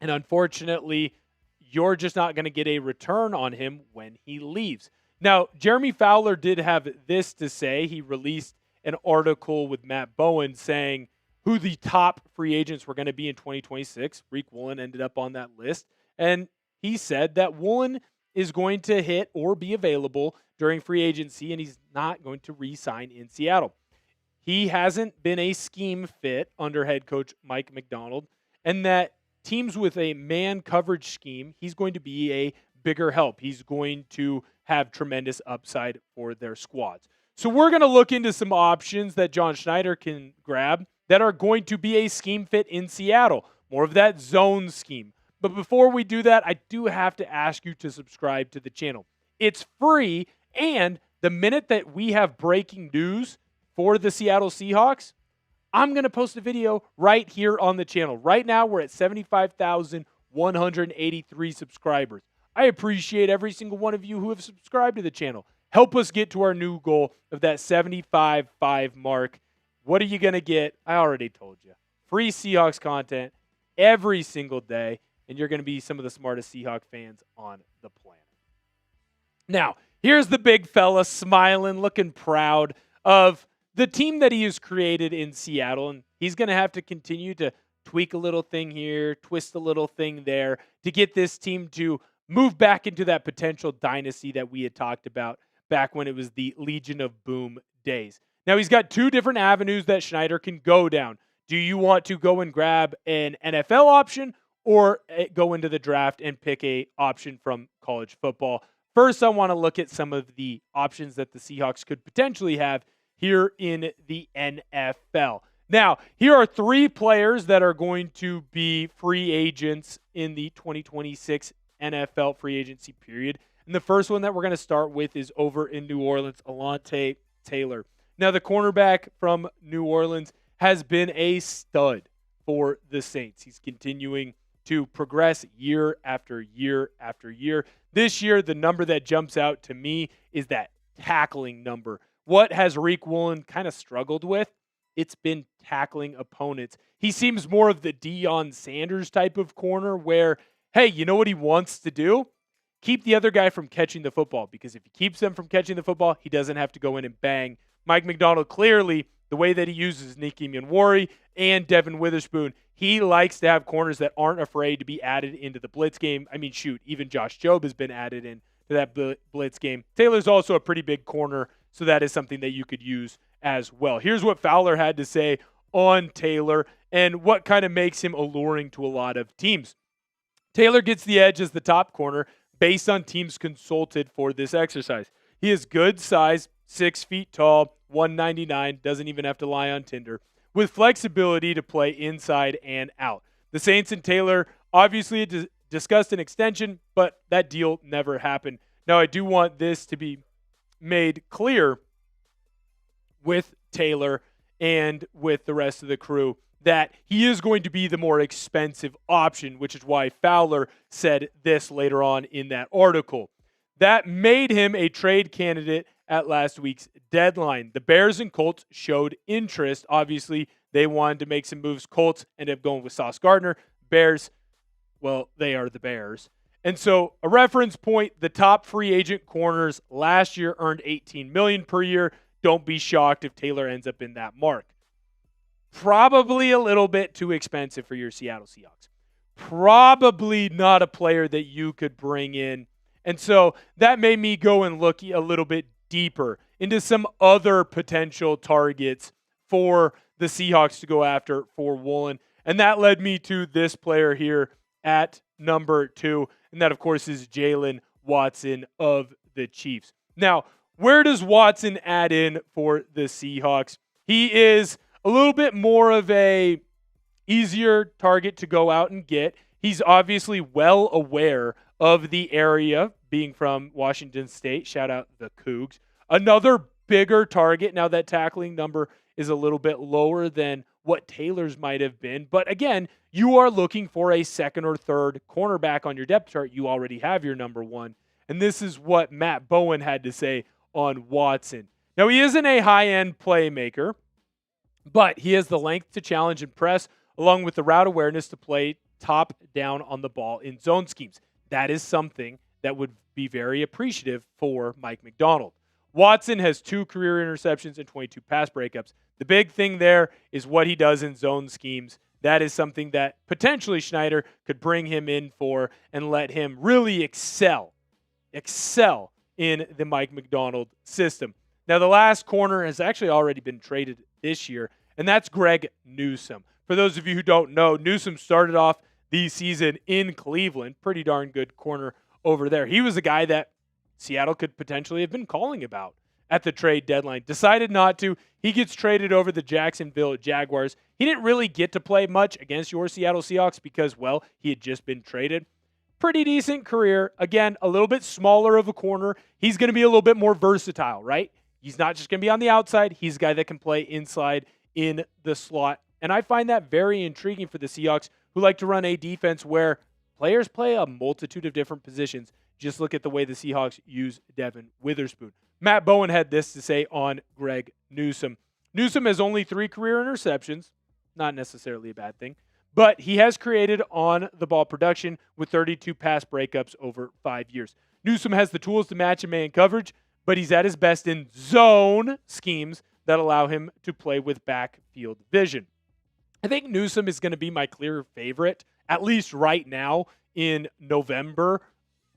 And unfortunately, you're just not going to get a return on him when he leaves. Now, Jeremy Fowler did have this to say. He released an article with Matt Bowen saying who the top free agents were going to be in 2026. Riq Woolen ended up on that list. And he said that Woolen is going to hit or be available during free agency, and he's not going to re-sign in Seattle. He hasn't been a scheme fit under head coach Mike McDonald, and that teams with a man coverage scheme, he's going to be a bigger help. He's going to have tremendous upside for their squads. So we're going to look into some options that John Schneider can grab that are going to be a scheme fit in Seattle, more of that zone scheme. But before we do that, I do have to ask you to subscribe to the channel. It's free, and the minute that we have breaking news for the Seattle Seahawks, I'm going to post a video right here on the channel. Right now, we're at 75,183 subscribers. I appreciate every single one of you who have subscribed to the channel. Help us get to our new goal of that 75.5 mark. What are you going to get? I already told you. Free Seahawks content every single day, and you're going to be some of the smartest Seahawk fans on the planet. Now, here's the big fella smiling, looking proud of the team that he has created in Seattle, and he's going to have to continue to tweak a little thing here, twist a little thing there to get this team to move back into that potential dynasty that we had talked about back when it was the Legion of Boom days. Now, he's got two different avenues that Schneider can go down. Do you want to go and grab an NFL option or go into the draft and pick a option from college football? First, I want to look at some of the options that the Seahawks could potentially have here in the NFL. Now, here are three players that are going to be free agents in the 2026 NFL free agency period. And the first one that we're going to start with is over in New Orleans, Alontae Taylor. Now, the cornerback from New Orleans has been a stud for the Saints. He's continuing to progress year after year after year. This year, the number that jumps out to me is that tackling number. What has Riq Woolen kind of struggled with? It's been tackling opponents. He seems more of the Deion Sanders type of corner where, hey, you know what he wants to do? Keep the other guy from catching the football, because if he keeps them from catching the football, he doesn't have to go in and bang Mike Macdonald clearly, the way that he uses Nicky Manwari and Devin Witherspoon, he likes to have corners that aren't afraid to be added into the blitz game. I mean, shoot, even Josh Jobe has been added in to that blitz game. Taylor's also a pretty big corner, so that is something that you could use as well. Here's what Fowler had to say on Taylor and what kind of makes him alluring to a lot of teams. Taylor gets the edge as the top corner based on teams consulted for this exercise. He is good size, 6 feet tall, 199, doesn't even have to lie on Tinder, with flexibility to play inside and out. The Saints and Taylor obviously discussed an extension, but that deal never happened. Now, I do want this to be made clear with Taylor and with the rest of the crew that he is going to be the more expensive option, which is why Fowler said this later on in that article. That made him a trade candidate at last week's deadline. The Bears and Colts showed interest. Obviously, they wanted to make some moves. Colts ended up going with Sauce Gardner. Bears, well, they are the Bears. And so a reference point, the top free agent corners last year earned $18 million per year. Don't be shocked if Taylor ends up in that mark. Probably a little bit too expensive for your Seattle Seahawks. Probably not a player that you could bring in. And so that made me go and look a little bit deeper into some other potential targets for the Seahawks to go after for Woolen. And that led me to this player here at number 2. And that, of course, is Jaylen Watson of the Chiefs. Now, where does Watson add in for the Seahawks? He is a little bit more of a easier target to go out and get. He's obviously well aware of the area, being from Washington State. Shout out the Cougs. Another bigger target. Now that tackling number is a little bit lower than what Taylor's might have been. But again, you are looking for a second or third cornerback on your depth chart. You already have your number 1. And this is what Matt Bowen had to say on Watson. Now, he isn't a high-end playmaker, but he has the length to challenge and press, along with the route awareness to play top down on the ball in zone schemes. That is something that would be very appreciative for Mike Macdonald. Watson has 2 career interceptions and 22 pass breakups. The big thing there is what he does in zone schemes. That is something that potentially Schneider could bring him in for and let him really excel in the Mike Macdonald system. Now, the last corner has actually already been traded this year, and that's Greg Newsome. For those of you who don't know, Newsome started off the season in Cleveland. Pretty darn good corner over there. He was a guy that Seattle could potentially have been calling about at the trade deadline. Decided not to. He gets traded over the Jacksonville Jaguars. He didn't really get to play much against your Seattle Seahawks because, well, he had just been traded. Pretty decent career. Again, a little bit smaller of a corner. He's going to be a little bit more versatile, right? He's not just going to be on the outside. He's a guy that can play inside in the slot. And I find that very intriguing for the Seahawks, who like to run a defense where players play a multitude of different positions. Just look at the way the Seahawks use Devin Witherspoon. Matt Bowen had this to say on Greg Newsome. Newsome has only 3 career interceptions. Not necessarily a bad thing. But he has created on-the-ball production with 32 pass breakups over 5 years. Newsome has the tools to match a man coverage, but he's at his best in zone schemes that allow him to play with backfield vision. I think Newsome is going to be my clear favorite, at least right now in November,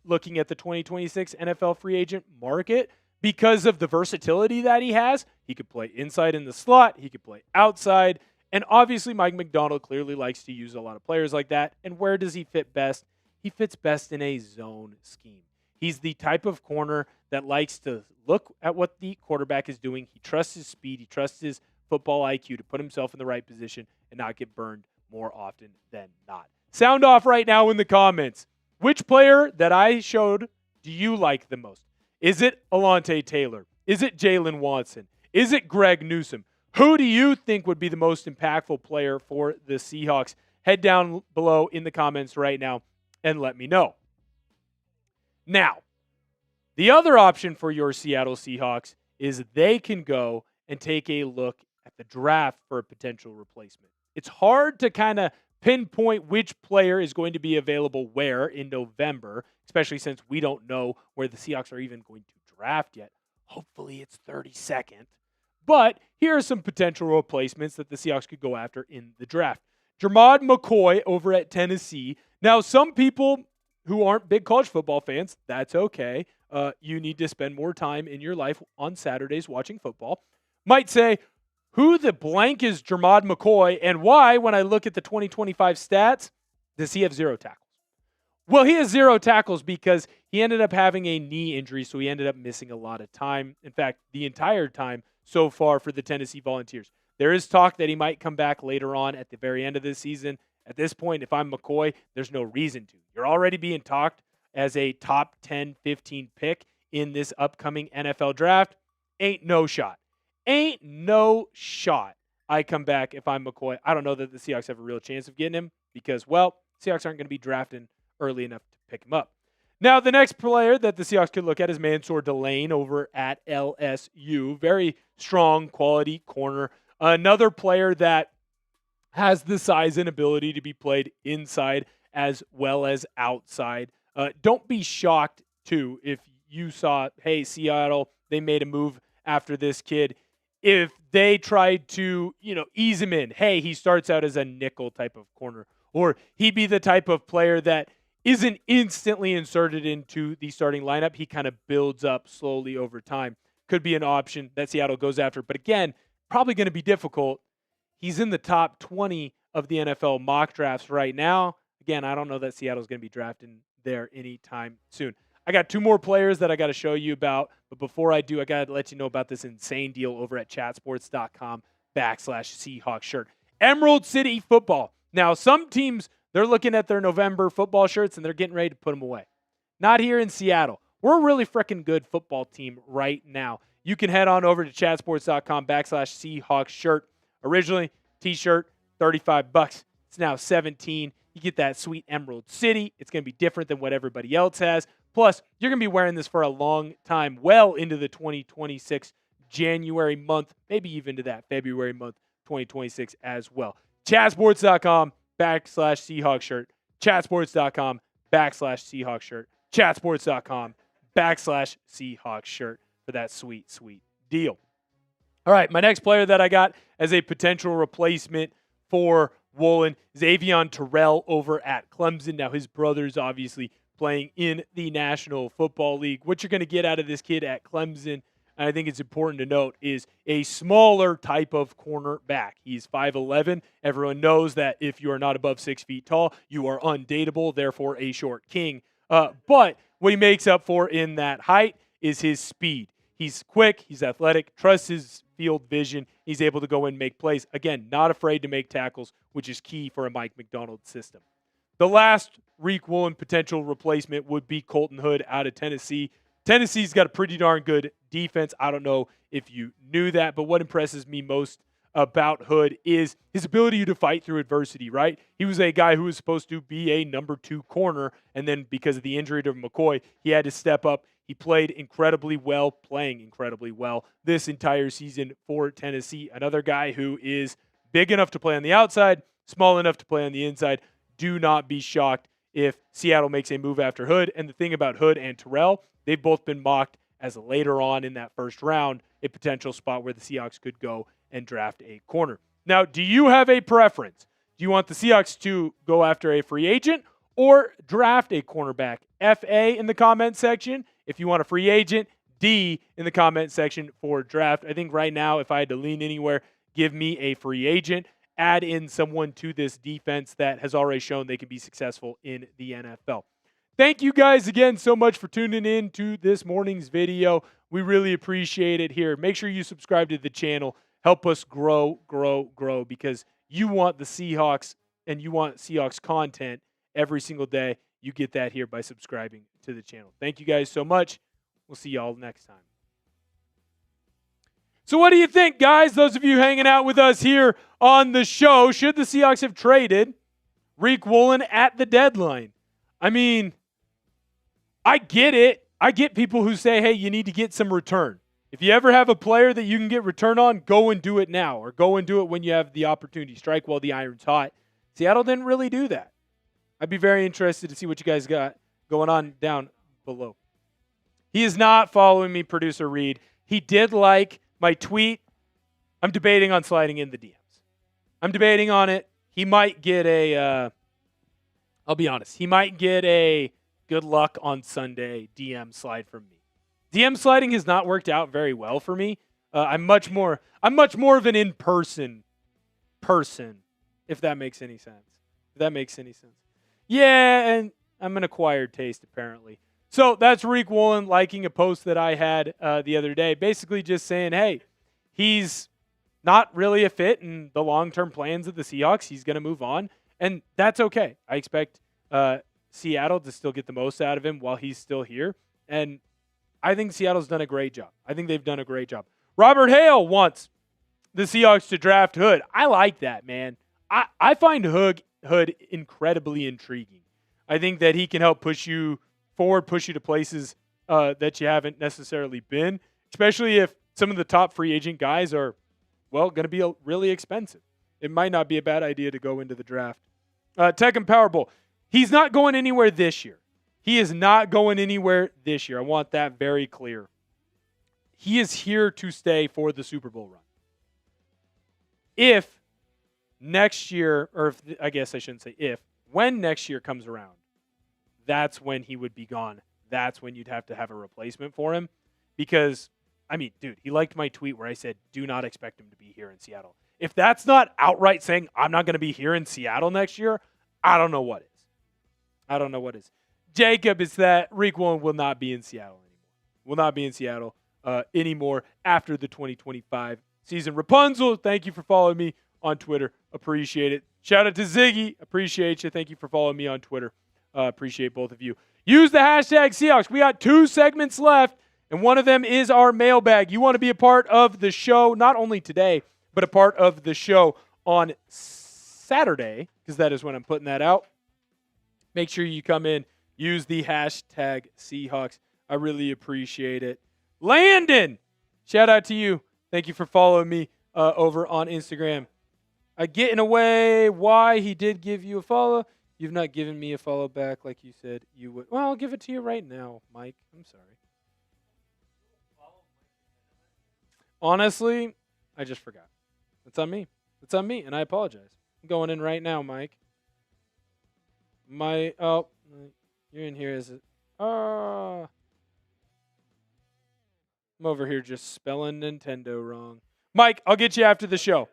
looking at the 2026 NFL free agent market because of the versatility that he has. He could play inside in the slot. He could play outside. And obviously, Mike Macdonald clearly likes to use a lot of players like that. And where does he fit best? He fits best in a zone scheme. He's the type of corner that likes to look at what the quarterback is doing. He trusts his speed. He trusts his football IQ to put himself in the right position and not get burned more often than not. Sound off right now in the comments. Which player that I showed do you like the most? Is it Alontae Taylor? Is it Jaylen Watson? Is it Greg Newsome? Who do you think would be the most impactful player for the Seahawks? Head down below in the comments right now and let me know. Now, the other option for your Seattle Seahawks is they can go and take a look at the draft for a potential replacement. It's hard to kind of pinpoint which player is going to be available where in November, especially since we don't know where the Seahawks are even going to draft yet. Hopefully it's 32nd. But here are some potential replacements that the Seahawks could go after in the draft. Jermod McCoy over at Tennessee. Now, some people who aren't big college football fans, that's okay. You need to spend more time in your life on Saturdays watching football. Might say, who the blank is Jermod McCoy, and why, when I look at the 2025 stats, does he have 0 tackles? Well, he has 0 tackles because he ended up having a knee injury, so he ended up missing a lot of time. In fact, the entire time so far for the Tennessee Volunteers. There is talk that he might come back later on at the very end of this season. At this point, if I'm McCoy, there's no reason to. You're already being talked as a top 10, 15 pick in this upcoming NFL draft. Ain't no shot. Ain't no shot I come back if I'm McCoy. I don't know that the Seahawks have a real chance of getting him because, well, Seahawks aren't going to be drafting early enough to pick him up. Now, the next player that the Seahawks could look at is Mansour Delane over at LSU. Very strong, quality corner. Another player that has the size and ability to be played inside as well as outside. Don't be shocked, too, if you saw, hey, Seattle, they made a move after this kid. If they tried to, ease him in, hey, he starts out as a nickel type of corner, or he'd be the type of player that isn't instantly inserted into the starting lineup. He kind of builds up slowly over time. Could be an option that Seattle goes after. But again, probably going to be difficult. He's in the top 20 of the NFL mock drafts right now. Again, I don't know that Seattle's going to be drafting there anytime soon. I got 2 more players that I got to show you about. But before I do, I got to let you know about this insane deal over at chatsports.com/Seahawks shirt. Emerald City Football. Now, some teams, they're looking at their November football shirts and they're getting ready to put them away. Not here in Seattle. We're a really freaking good football team right now. You can head on over to chatsports.com/Seahawks shirt. Originally, t-shirt, $35. It's now $17. You get that sweet Emerald City. It's going to be different than what everybody else has. Plus, you're going to be wearing this for a long time, well into the 2026 January month, maybe even to that February month, 2026 as well. chatsports.com/Seahawks shirt. chatsports.com/Seahawks shirt. chatsports.com/Seahawks shirt for that sweet, sweet deal. All right, my next player that I got as a potential replacement for Woolen is Avion Terrell over at Clemson. Now, his brother's obviously playing in the National Football League. What you're going to get out of this kid at Clemson, and I think it's important to note, is a smaller type of cornerback. He's 5'11". Everyone knows that if you are not above 6 feet tall, you are undateable, therefore a short king. But what he makes up for in that height is his speed. He's quick, he's athletic, trusts his field vision. He's able to go in and make plays. Again, not afraid to make tackles, which is key for a Mike McDonald system. The last Riq Woolen potential replacement would be Colton Hood out of Tennessee. Tennessee's got a pretty darn good defense. I don't know if you knew that, but what impresses me most about Hood is his ability to fight through adversity, right? He was a guy who was supposed to be a number 2 corner, and then because of the injury to McCoy, he had to step up. He played incredibly well, playing incredibly well this entire season for Tennessee. Another guy who is big enough to play on the outside, small enough to play on the inside. Do not be shocked if Seattle makes a move after Hood. And the thing about Hood and Terrell, they've both been mocked as later on in that first round, a potential spot where the Seahawks could go and draft a corner. Now, do you have a preference? Do you want the Seahawks to go after a free agent or draft a cornerback? FA in the comment section if you want a free agent, D in the comment section for draft. I think right now, if I had to lean anywhere, give me a free agent. Add in someone to this defense that has already shown they can be successful in the NFL. Thank you guys again so much for tuning in to this morning's video. We really appreciate it here. Make sure you subscribe to the channel. Help us grow, because you want the Seahawks and you want Seahawks content every single day. You get that here by subscribing to the channel. Thank you guys so much. We'll see y'all next time. So what do you think, guys? Those of you hanging out with us here on the show, should the Seahawks have traded Riq Woolen at the deadline? I mean, I get it. I get people who say, hey, you need to get some return. If you ever have a player that you can get return on, go and do it now, or go and do it when you have the opportunity. Strike while the iron's hot. Seattle didn't really do that. I'd be very interested to see what you guys got going on down below. He is not following me, Producer Reed. He did like my tweet I'm debating on sliding in the DMs. I'm debating on it. He might get I'll be honest, he might get a good luck on Sunday DM slide from me. DM sliding has not worked out very well for me. I'm much more of an in-person person, if that makes any sense. Yeah, and I'm an acquired taste, apparently. So that's Riq Woolen liking a post that I had the other day, basically just saying, hey, he's not really a fit in the long-term plans of the Seahawks. He's going to move on, and that's okay. I expect Seattle to still get the most out of him while he's still here, and I think Seattle's done a great job. I think they've done a great job. Robert Hale wants the Seahawks to draft Hood. I like that, man. I find Hood incredibly intriguing. I think that he can help push you forward, push you to places that you haven't necessarily been, especially if some of the top free agent guys are, well, going to be really expensive. It might not be a bad idea to go into the draft. Tech and Powerball. He's not going anywhere this year. He is not going anywhere this year. I want that very clear. He is here to stay for the Super Bowl run. If next year, or if, I guess I shouldn't say if, when next year comes around, that's when he would be gone. That's when you'd have to have a replacement for him. Because, I mean, dude, he liked my tweet where I said, do not expect him to be here in Seattle. If that's not outright saying I'm not going to be here in Seattle next year, I don't know what is. Jacob is that Riq Woolen will not be in Seattle anymore after the 2025 season. Rapunzel, thank you for following me on Twitter. Appreciate it. Shout out to Ziggy. Appreciate you. Thank you for following me on Twitter. Appreciate both of you. Use the hashtag Seahawks. We got 2 segments left, and one of them is our mailbag. You want to be a part of the show, not only today, but a part of the show on Saturday, because that is when I'm putting that out. Make sure you come in. Use the hashtag Seahawks. I really appreciate it. Landon, shout out to you. Thank you for following me over on Instagram. Getting away why he did give you a follow. You've not given me a follow back like you said you would. Well, I'll give it to you right now, Mike. I'm sorry. Honestly, I just forgot. It's on me. And I apologize. I'm going in right now, Mike. You're in here as I'm over here just spelling Nintendo wrong. Mike, I'll get you after the show.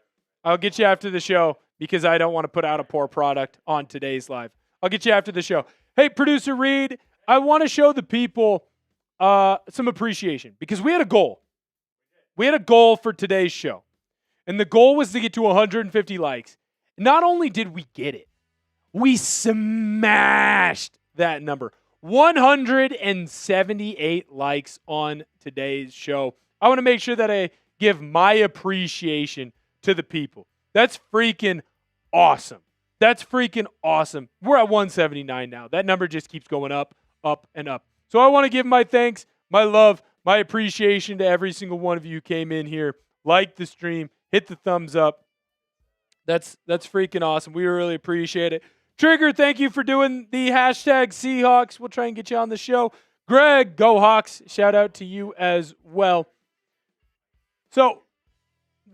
Because I don't want to put out a poor product on today's live. I'll get you after the show. Hey, Producer Reed, I want to show the people some appreciation because we had a goal. We had a goal for today's show. And the goal was to get to 150 likes. Not only did we get it, we smashed that number. 178 likes on today's show. I want to make sure that I give my appreciation to the people. That's freaking awesome. We're at 179 now. That number just keeps going up, and up. So I want to give my thanks, my love, my appreciation to every single one of you who came in here, liked the stream, hit the thumbs up. That's freaking awesome. We really appreciate it. Trigger, thank you for doing the hashtag Seahawks. We'll try and get you on the show. Greg, go Hawks. Shout out to you as well. So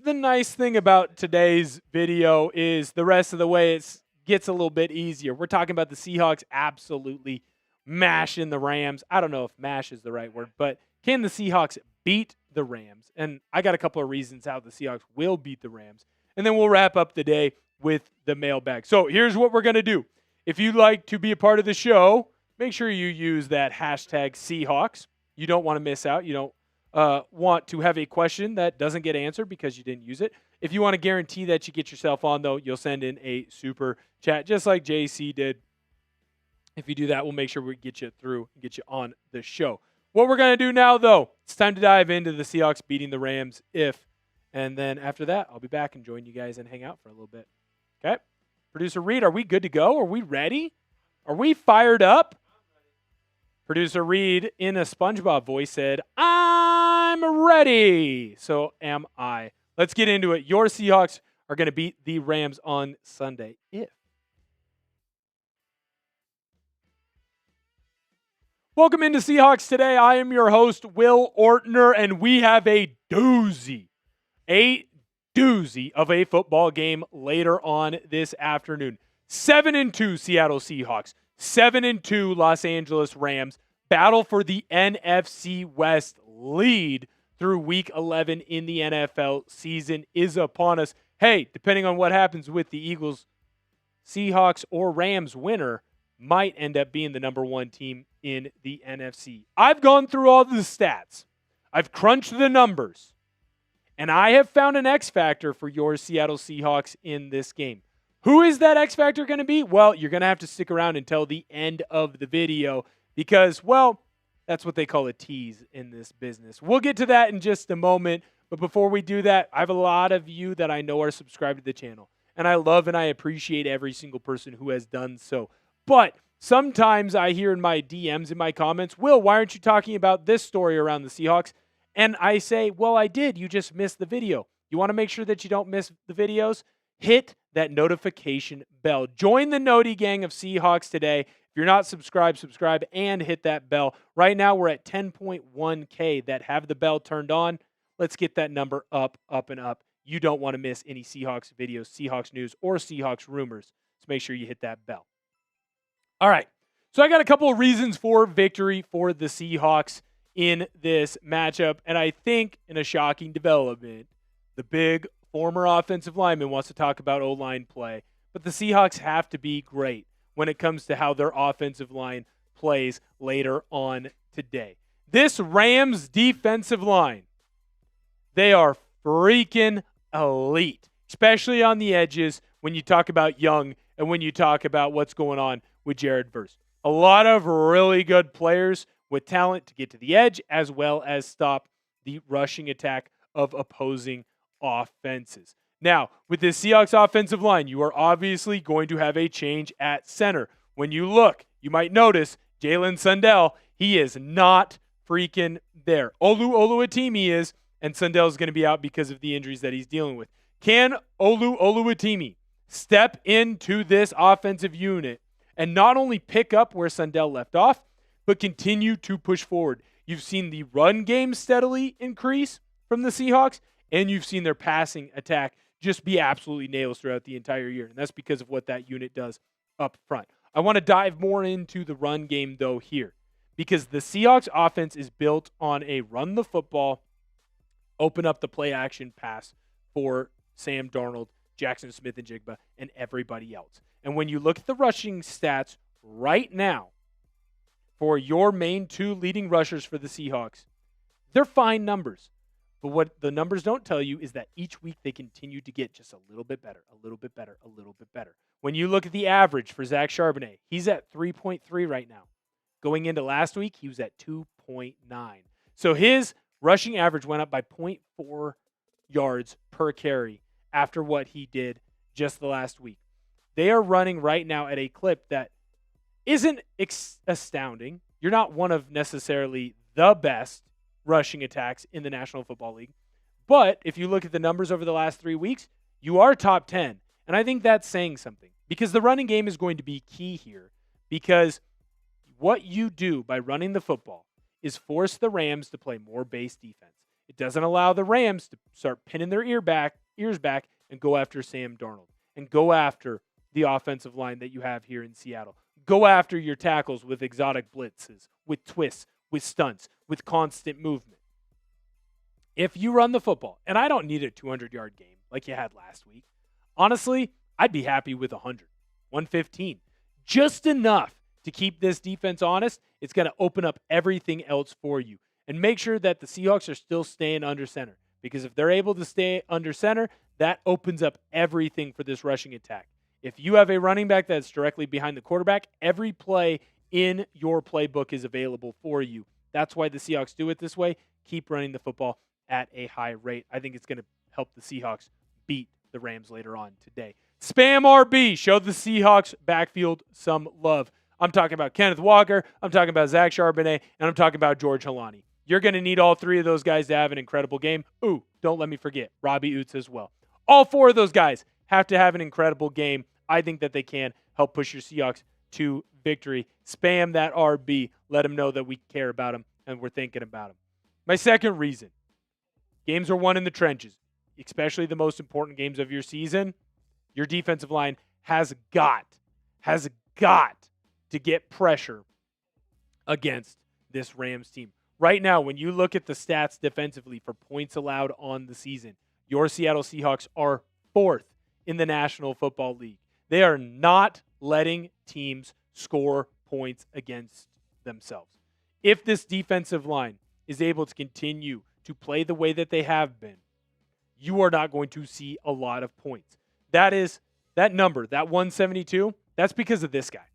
the nice thing about today's video is the rest of the way it gets a little bit easier. We're talking about the Seahawks absolutely mashing the Rams. I don't know if mash is the right word, but can the Seahawks beat the Rams? And I got a couple of reasons how the Seahawks will beat the Rams. And then we'll wrap up the day with the mailbag. So here's what we're going to do. If you'd like to be a part of the show, make sure you use that hashtag Seahawks. You don't want to miss out. You don't want to have a question that doesn't get answered because you didn't use it. If you want to guarantee that you get yourself on, though, you'll send in a super chat, just like JC did. If you do that, we'll make sure we get you through and get you on the show. What we're going to do now, though, it's time to dive into the Seahawks beating the Rams and then after that, I'll be back and join you guys and hang out for a little bit. Okay? Producer Reed, are we good to go? Are we ready? Are we fired up? Producer Reed, in a SpongeBob voice, said, I'm ready. So am I. Let's get into it. Your Seahawks are going to beat the Rams on Sunday. Welcome into Seahawks Today. I am your host, Will Ortner, and we have a doozy. A doozy of a football game later on this afternoon. 7-2 Seattle Seahawks, 7-2 Los Angeles Rams battle for the NFC West lead through week 11 in the NFL season is upon us. Hey, depending on what happens with the Eagles, Seahawks, or Rams winner might end up being the number one team in the NFC. I've gone through all the stats. I've crunched the numbers. And I have found an X factor for your Seattle Seahawks in this game. Who is that X factor going to be? Well, you're going to have to stick around until the end of the video because, well, that's what they call a tease in this business. We'll get to that in just a moment. But before we do that, I have a lot of you that I know are subscribed to the channel. And I love and I appreciate every single person who has done so. But sometimes I hear in my DMs, in my comments, Will, why aren't you talking about this story around the Seahawks? And I say, well, I did. You just missed the video. You want to make sure that you don't miss the videos? Hit that notification bell. Join the Noti gang of Seahawks today. If you're not subscribed, subscribe and hit that bell. Right now, we're at 10.1K that have the bell turned on. Let's get that number up, and up. You don't want to miss any Seahawks videos, Seahawks news, or Seahawks rumors. So make sure you hit that bell. All right. So I got a couple of reasons for victory for the Seahawks in this matchup. And I think in a shocking development, the big former offensive lineman wants to talk about O-line play. But the Seahawks have to be great when it comes to how their offensive line plays later on today. This Rams defensive line, they are freaking elite, especially on the edges when you talk about Young and when you talk about what's going on with Jared Verse. A lot of really good players with talent to get to the edge as well as stop the rushing attack of opposing offenses. Now, with this Seahawks offensive line, you are obviously going to have a change at center. When you look, you might notice Jalen Sundell, he is not freaking there. Oluwatimi is, and Sundell is going to be out because of the injuries that he's dealing with. Can Oluwatimi step into this offensive unit and not only pick up where Sundell left off, but continue to push forward? You've seen the run game steadily increase from the Seahawks, and you've seen their passing attack just be absolutely nails throughout the entire year. And that's because of what that unit does up front. I want to dive more into the run game, though, here, because the Seahawks offense is built on a run the football, open up the play action pass for Sam Darnold, Jackson Smith-Njigba, and everybody else. And when you look at the rushing stats right now for your main two leading rushers for the Seahawks, they're fine numbers. But what the numbers don't tell you is that each week they continue to get just a little bit better, a little bit better, a little bit better. When you look at the average for Zach Charbonnet, he's at 3.3 right now. Going into last week, he was at 2.9. So his rushing average went up by 0.4 yards per carry after what he did just the last week. They are running right now at a clip that isn't astounding. You're not one of necessarily the best rushing attacks in the National Football League. But if you look at the numbers over the last 3 weeks, you are top 10. And I think that's saying something because the running game is going to be key here because what you do by running the football is force the Rams to play more base defense. It doesn't allow the Rams to start pinning their ears back and go after Sam Darnold and go after the offensive line that you have here in Seattle. Go after your tackles with exotic blitzes, with twists, with stunts, with constant movement. If you run the football, and I don't need a 200-yard game like you had last week, honestly, I'd be happy with 100, 115. Just enough to keep this defense honest. It's going to open up everything else for you. And make sure that the Seahawks are still staying under center. Because if they're able to stay under center, that opens up everything for this rushing attack. If you have a running back that's directly behind the quarterback, every play in your playbook is available for you. That's why the Seahawks do it this way. Keep running the football at a high rate. I think it's going to help the Seahawks beat the Rams later on today. Spam RB. Show the Seahawks backfield some love. I'm talking about Kenneth Walker. I'm talking about Zach Charbonnet. And I'm talking about George Halani. You're going to need all three of those guys to have an incredible game. Ooh, don't let me forget Robbie Oots as well. All four of those guys have to have an incredible game. I think that they can help push your Seahawks to victory. Spam that RB. Let them know that we care about them and we're thinking about them. My second reason, games are won in the trenches. especially the most important games of your season, your defensive line has got to get pressure against this Rams team. Right now, when you look at the stats defensively for points allowed on the season, your Seattle Seahawks are 4th in the National Football League. They are not letting teams score points against themselves. If this defensive line is able to continue to play the way that they have been, you are not going to see a lot of points. That number, that 172, that's because of this guy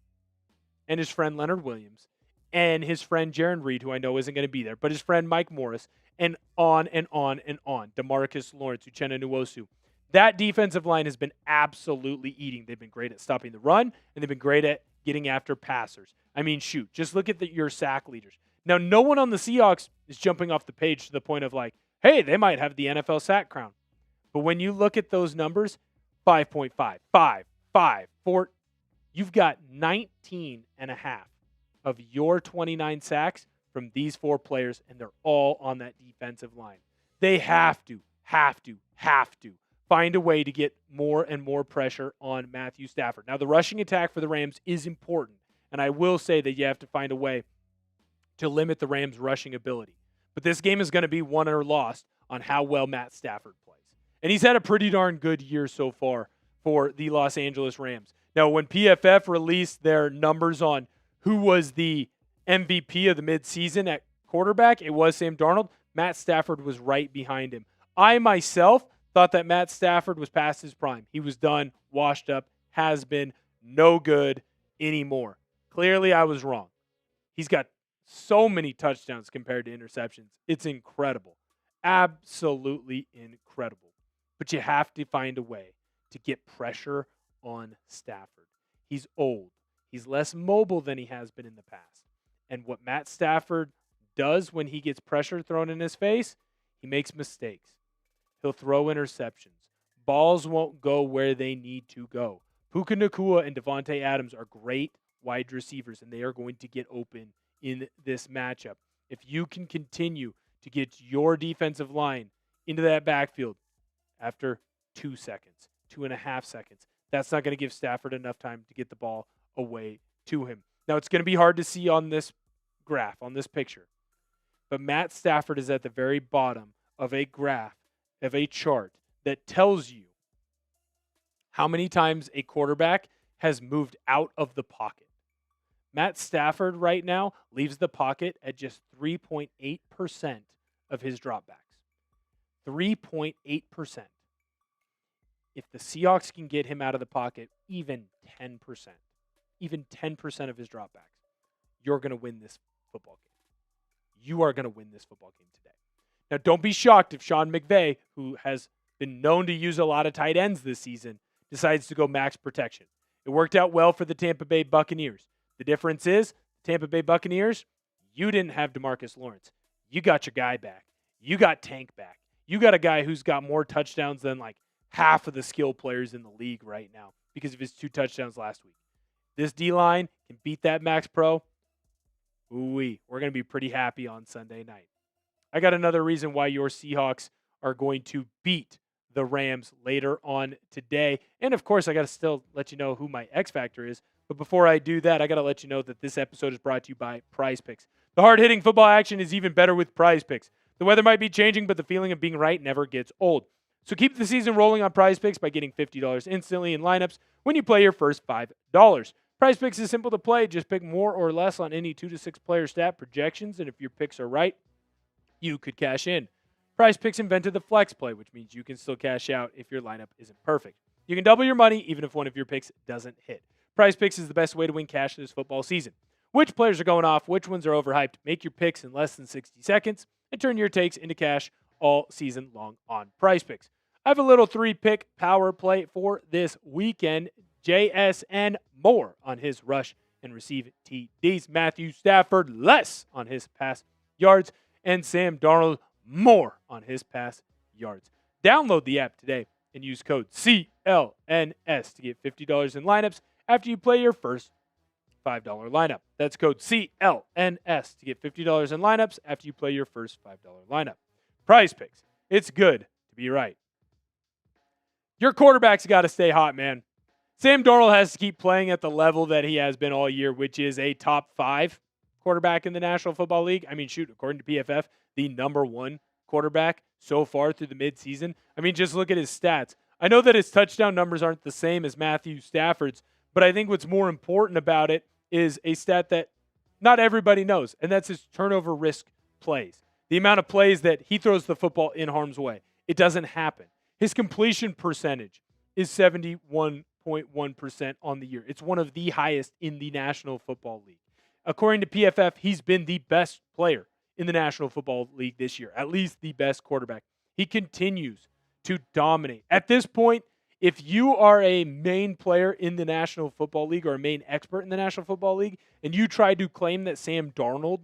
and his friend Leonard Williams and his friend Jaron Reed, who I know isn't going to be there, but his friend Mike Morris, and on and on and on. DeMarcus Lawrence, Uchenna Nwosu. That defensive line has been absolutely eating. They've been great at stopping the run, and they've been great at getting after passers. I mean, shoot, just look at your sack leaders. Now, no one on the Seahawks is jumping off the page to the point of like, hey, they might have the NFL sack crown. But when you look at those numbers, 5.5, 5, 5, 4, you've got 19 and a half of your 29 sacks from these 4 players, and they're all on that defensive line. They have to find a way to get more and more pressure on Matthew Stafford. Now, the rushing attack for the Rams is important, and I will say that you have to find a way to limit the Rams' rushing ability. But this game is going to be won or lost on how well Matt Stafford plays. And he's had a pretty darn good year so far for the Los Angeles Rams. Now, when PFF released their numbers on who was the MVP of the midseason at quarterback, it was Sam Darnold. Matt Stafford was right behind him. I myself thought that Matt Stafford was past his prime. He was done, washed up, has been no good anymore. Clearly, I was wrong. He's got so many touchdowns compared to interceptions. It's incredible. Absolutely incredible. But you have to find a way to get pressure on Stafford. He's old. He's less mobile than he has been in the past. And what Matt Stafford does when he gets pressure thrown in his face, he makes mistakes. He'll throw interceptions. Balls won't go where they need to go. Puka Nacua and Devontae Adams are great wide receivers, and they are going to get open in this matchup. If you can continue to get your defensive line into that backfield after 2 seconds, 2.5 seconds, that's not going to give Stafford enough time to get the ball away to him. Now, it's going to be hard to see on this graph, on this picture, but Matt Stafford is at the very bottom of a graph, of a chart that tells you how many times a quarterback has moved out of the pocket. Matt Stafford right now leaves the pocket at just 3.8% of his dropbacks. 3.8%. If the Seahawks can get him out of the pocket even 10%, even 10% of his dropbacks, you're going to win this football game. You are going to win this football game today. Now, don't be shocked if Sean McVay, who has been known to use a lot of tight ends this season, decides to go max protection. It worked out well for the Tampa Bay Buccaneers. The difference is, Tampa Bay Buccaneers, you didn't have DeMarcus Lawrence. You got your guy back. You got Tank back. You got a guy who's got more touchdowns than like half of the skill players in the league right now because of his 2 touchdowns last week. This D-line can beat that Max Pro. Ooh-wee. We're going to be pretty happy on Sunday night. I got another reason why your Seahawks are going to beat the Rams later on today. And, of course, I got to still let you know who my X Factor is. But before I do that, I got to let you know that this episode is brought to you by Prize Picks. The hard-hitting football action is even better with Prize Picks. The weather might be changing, but the feeling of being right never gets old. So keep the season rolling on Prize Picks by getting $50 instantly in lineups when you play your first $5. Prize Picks is simple to play. Just pick more or less on any 2 to 6 player stat projections, and if your picks are right, you could cash in. Prize Picks invented the flex play, which means you can still cash out if your lineup isn't perfect. You can double your money even if one of your picks doesn't hit. Prize Picks is the best way to win cash this football season. Which players are going off? Which ones are overhyped? Make your picks in less than 60 seconds and turn your takes into cash all season long on Prize Picks. I have a little 3-pick power play for this weekend. JSN more on his rush and receive TDs. Matthew Stafford less on his pass yards. And Sam Darnold more on his pass yards. Download the app today and use code CLNS to get $50 in lineups after you play your first $5 lineup. That's code CLNS to get $50 in lineups after you play your first $5 lineup. Prize Picks. It's good to be right. Your quarterback's got to stay hot, man. Sam Darnold has to keep playing at the level that he has been all year, which is a top 5 quarterback in the National Football League. I mean, shoot, according to PFF, the number 1 quarterback so far through the midseason. I mean, just look at his stats. I know that his touchdown numbers aren't the same as Matthew Stafford's, but I think what's more important about it is a stat that not everybody knows, and that's his turnover risk plays. The amount of plays that he throws the football in harm's way. It doesn't happen. His completion percentage is 71.1% on the year. It's one of the highest in the National Football League. According to PFF, he's been the best player in the National Football League this year, at least the best quarterback. He continues to dominate. At this point, if you are a main player in the National Football League or a main expert in the National Football League, and you try to claim that Sam Darnold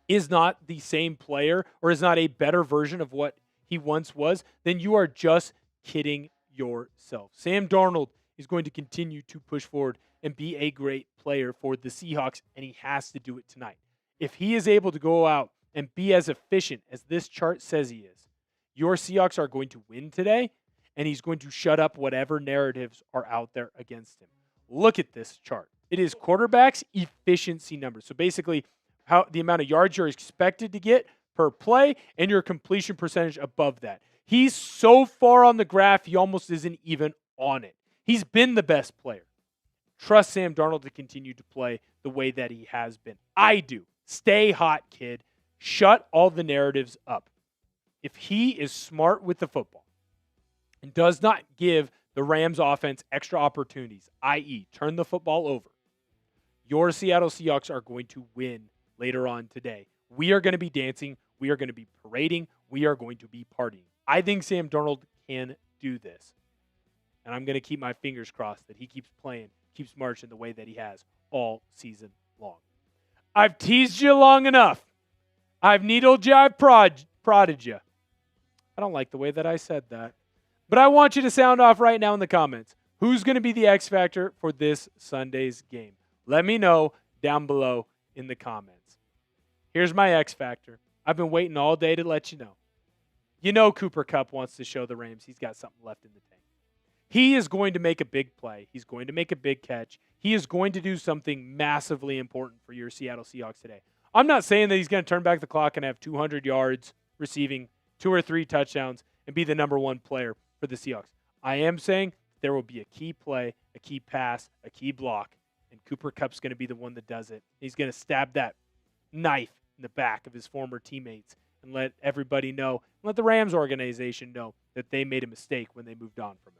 is not the same player or is not a better version of what he once was, then you are just kidding yourself. Sam Darnold is going to continue to push forward and be a great player for the Seahawks, and he has to do it tonight. If he is able to go out and be as efficient as this chart says he is, your Seahawks are going to win today, and he's going to shut up whatever narratives are out there against him. Look at this chart. It is quarterback's efficiency numbers. So basically, how the amount of yards you're expected to get per play and your completion percentage above that. He's so far on the graph, he almost isn't even on it. He's been the best player. Trust Sam Darnold to continue to play the way that he has been. I do. Stay hot, kid. Shut all the narratives up. If he is smart with the football and does not give the Rams offense extra opportunities, i.e., turn the football over, your Seattle Seahawks are going to win later on today. We are going to be dancing. We are going to be parading. We are going to be partying. I think Sam Darnold can do this. And I'm going to keep my fingers crossed that he keeps playing, keeps marching the way that he has all season long. I've teased you long enough. I've needled you. I've prodded you. I don't like the way that I said that. But I want you to sound off right now in the comments. Who's going to be the X Factor for this Sunday's game? Let me know down below in the comments. Here's my X Factor. I've been waiting all day to let you know. You know Cooper Kupp wants to show the Rams he's got something left in the tank. He is going to make a big play. He's going to make a big catch. He is going to do something massively important for your Seattle Seahawks today. I'm not saying that he's going to turn back the clock and have 200 yards receiving, 2 or 3 touchdowns, and be the number 1 player for the Seahawks. I am saying there will be a key play, a key pass, a key block, and Cooper Kupp's going to be the one that does it. He's going to stab that knife in the back of his former teammates and let everybody know, let the Rams organization know that they made a mistake when they moved on from him.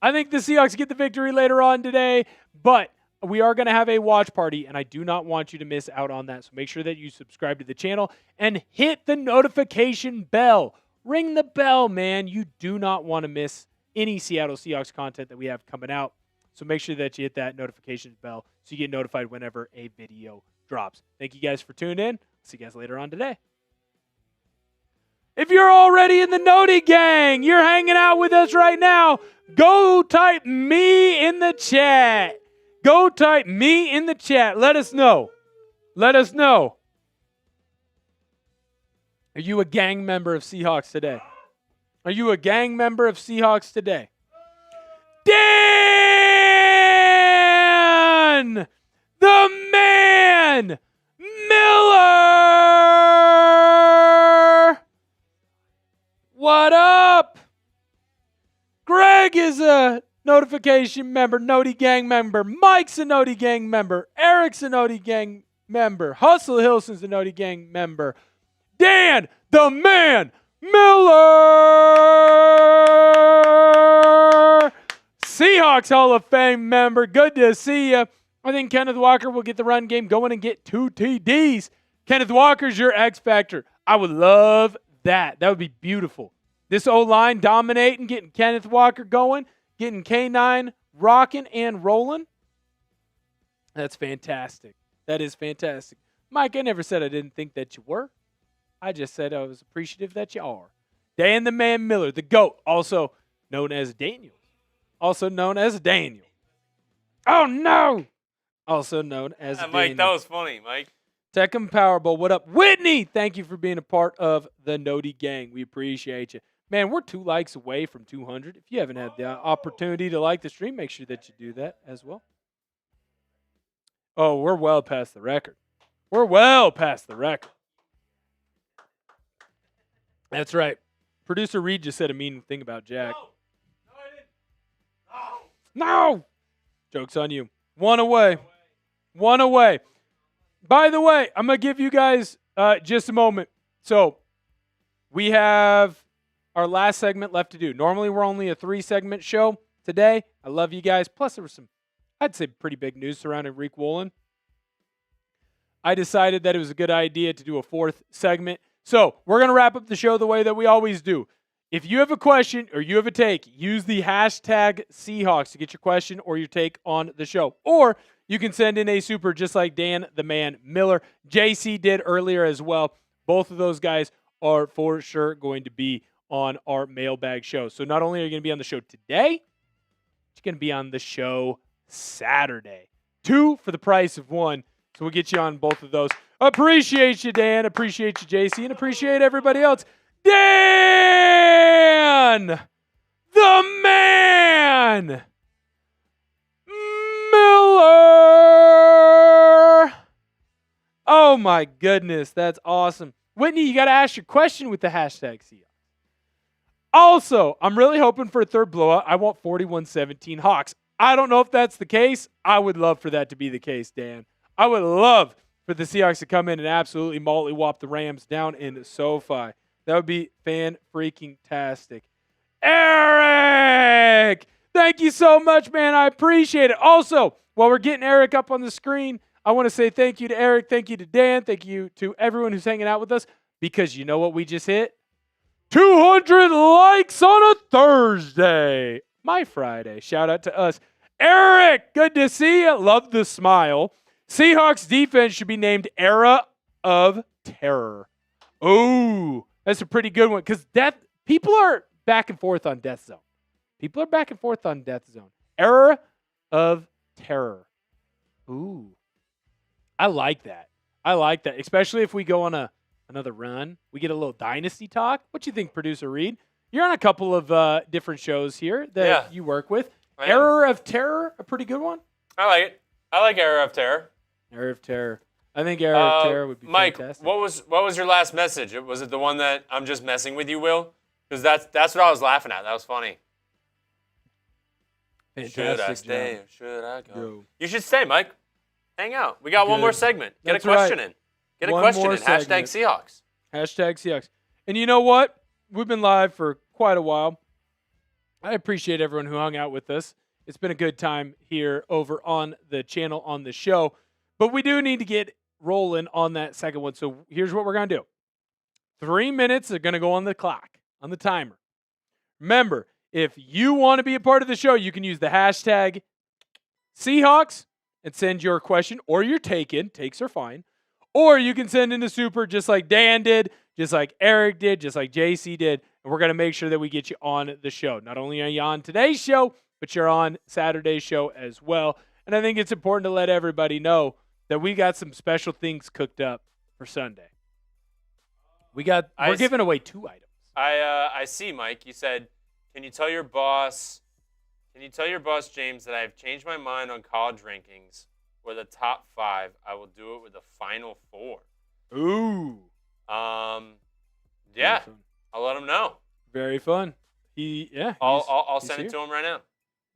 I think the Seahawks get the victory later on today, but we are going to have a watch party, and I do not want you to miss out on that. So make sure that you subscribe to the channel and hit the notification bell. Ring the bell, man. You do not want to miss any Seattle Seahawks content that we have coming out. So make sure that you hit that notification bell so you get notified whenever a video drops. Thank you guys for tuning in. See you guys later on today. If you're already in the Noti gang, you're hanging out with us right now, go type me in the chat. Go type me in the chat. Let us know. Let us know. Are you a gang member of Seahawks today? Are you a gang member of Seahawks today? Dan! The man! Miller! What up? Greg is a notification member, Noti gang member. Mike's a Noti gang member. Eric's a Noti gang member. Hustle Hilson's a Noti gang member. Dan, the man, Miller! Seahawks Hall of Fame member. Good to see you. I think Kenneth Walker will get the run game going and get 2 TDs. Kenneth Walker's your X Factor. I would love that. That would be beautiful. This O-line dominating, getting Kenneth Walker going, getting K9 rocking and rolling. That's fantastic. That is fantastic. Mike, I never said I didn't think that you were. I just said I was appreciative that you are. Dan the Man Miller, the GOAT, also known as Daniel. Also known as Daniel. Oh, no! Also known as Daniel. Mike, that was funny, Mike. Tech and Powerball, what up? Whitney, thank you for being a part of the Noti gang. We appreciate you. Man, we're 2 likes away from 200. If you haven't had the opportunity to like the stream, make sure that you do that as well. Oh, we're well past the record. We're well past the record. That's right. Producer Reed just said a mean thing about Jack. No, I didn't. No. No! Joke's on you. 1 away. 1 away. By the way, I'm going to give you guys just a moment. So, we have our last segment left to do. Normally, we're only a 3-segment show today. I love you guys. Plus, there was some, I'd say, pretty big news surrounding Riq Woolen. I decided that it was a good idea to do a 4th segment. So, we're going to wrap up the show the way that we always do. If you have a question or you have a take, use the hashtag Seahawks to get your question or your take on the show. Or you can send in a super just like Dan the Man Miller. JC did earlier as well. Both of those guys are for sure going to be on our mailbag show. So not only are you going to be on the show today, you're going to be on the show Saturday. 2 for the price of 1. So we'll get you on both of those. Appreciate you, Dan. Appreciate you, JC. And appreciate everybody else. Dan, the man, Miller. Oh, my goodness. That's awesome. Whitney, you got to ask your question with the hashtag Seahawks. Also, I'm really hoping for a 3rd blowout. I want 41-17 Hawks. I don't know if that's the case. I would love for that to be the case, Dan. I would love for the Seahawks to come in and absolutely mollywop the Rams down in SoFi. That would be fan-freaking-tastic. Eric! Thank you so much, man. I appreciate it. Also, while we're getting Eric up on the screen, I want to say thank you to Eric, thank you to Dan, thank you to everyone who's hanging out with us, because you know what we just hit? 200 likes on a Thursday. My Friday. Shout out to us. Eric, good to see you. Love the smile. Seahawks defense should be named Era of Terror. Ooh, that's a pretty good one, because people are back and forth on Death Zone. People are back and forth on Death Zone. Era of Terror. Ooh. I like that. I like that, especially if we go on another run. We get a little dynasty talk. What you think, Producer Reed? You're on a couple of different shows here that you work with. Era of Terror, a pretty good one. I like it. I like Era of Terror. Era of Terror. I think Era of Terror would be fantastic. Mike, what was your last message? Was it the one that I'm just messing with you, Will? Because that's what I was laughing at. That was funny. Fantastic should I stay job. or should I go? Go. You should stay, Mike. Hang out. We got one more segment. Get That's a question right. in. Get a One question more in. Hashtag segment. Seahawks. Hashtag Seahawks. And you know what? We've been live for quite a while. I appreciate everyone who hung out with us. It's been a good time here over on the channel, on the show. But we do need to get rolling on that second one. So here's what we're going to do. 3 minutes are going to go on the clock, on the timer. Remember, if you want to be a part of the show, you can use the hashtag Seahawks and send your question or your take in. Takes are fine. Or you can send in a super just like Dan did, just like Eric did, just like JC did. And we're going to make sure that we get you on the show. Not only are you on today's show, but you're on Saturday's show as well. And I think it's important to let everybody know that we got some special things cooked up for Sunday. We're giving away 2 items. I see, Mike. You said, can you tell your boss, James, that I've changed my mind on college rankings for the top 5. I will do it with the final 4. Ooh. Yeah. I'll let him know. Very fun. I'll send it to him right now.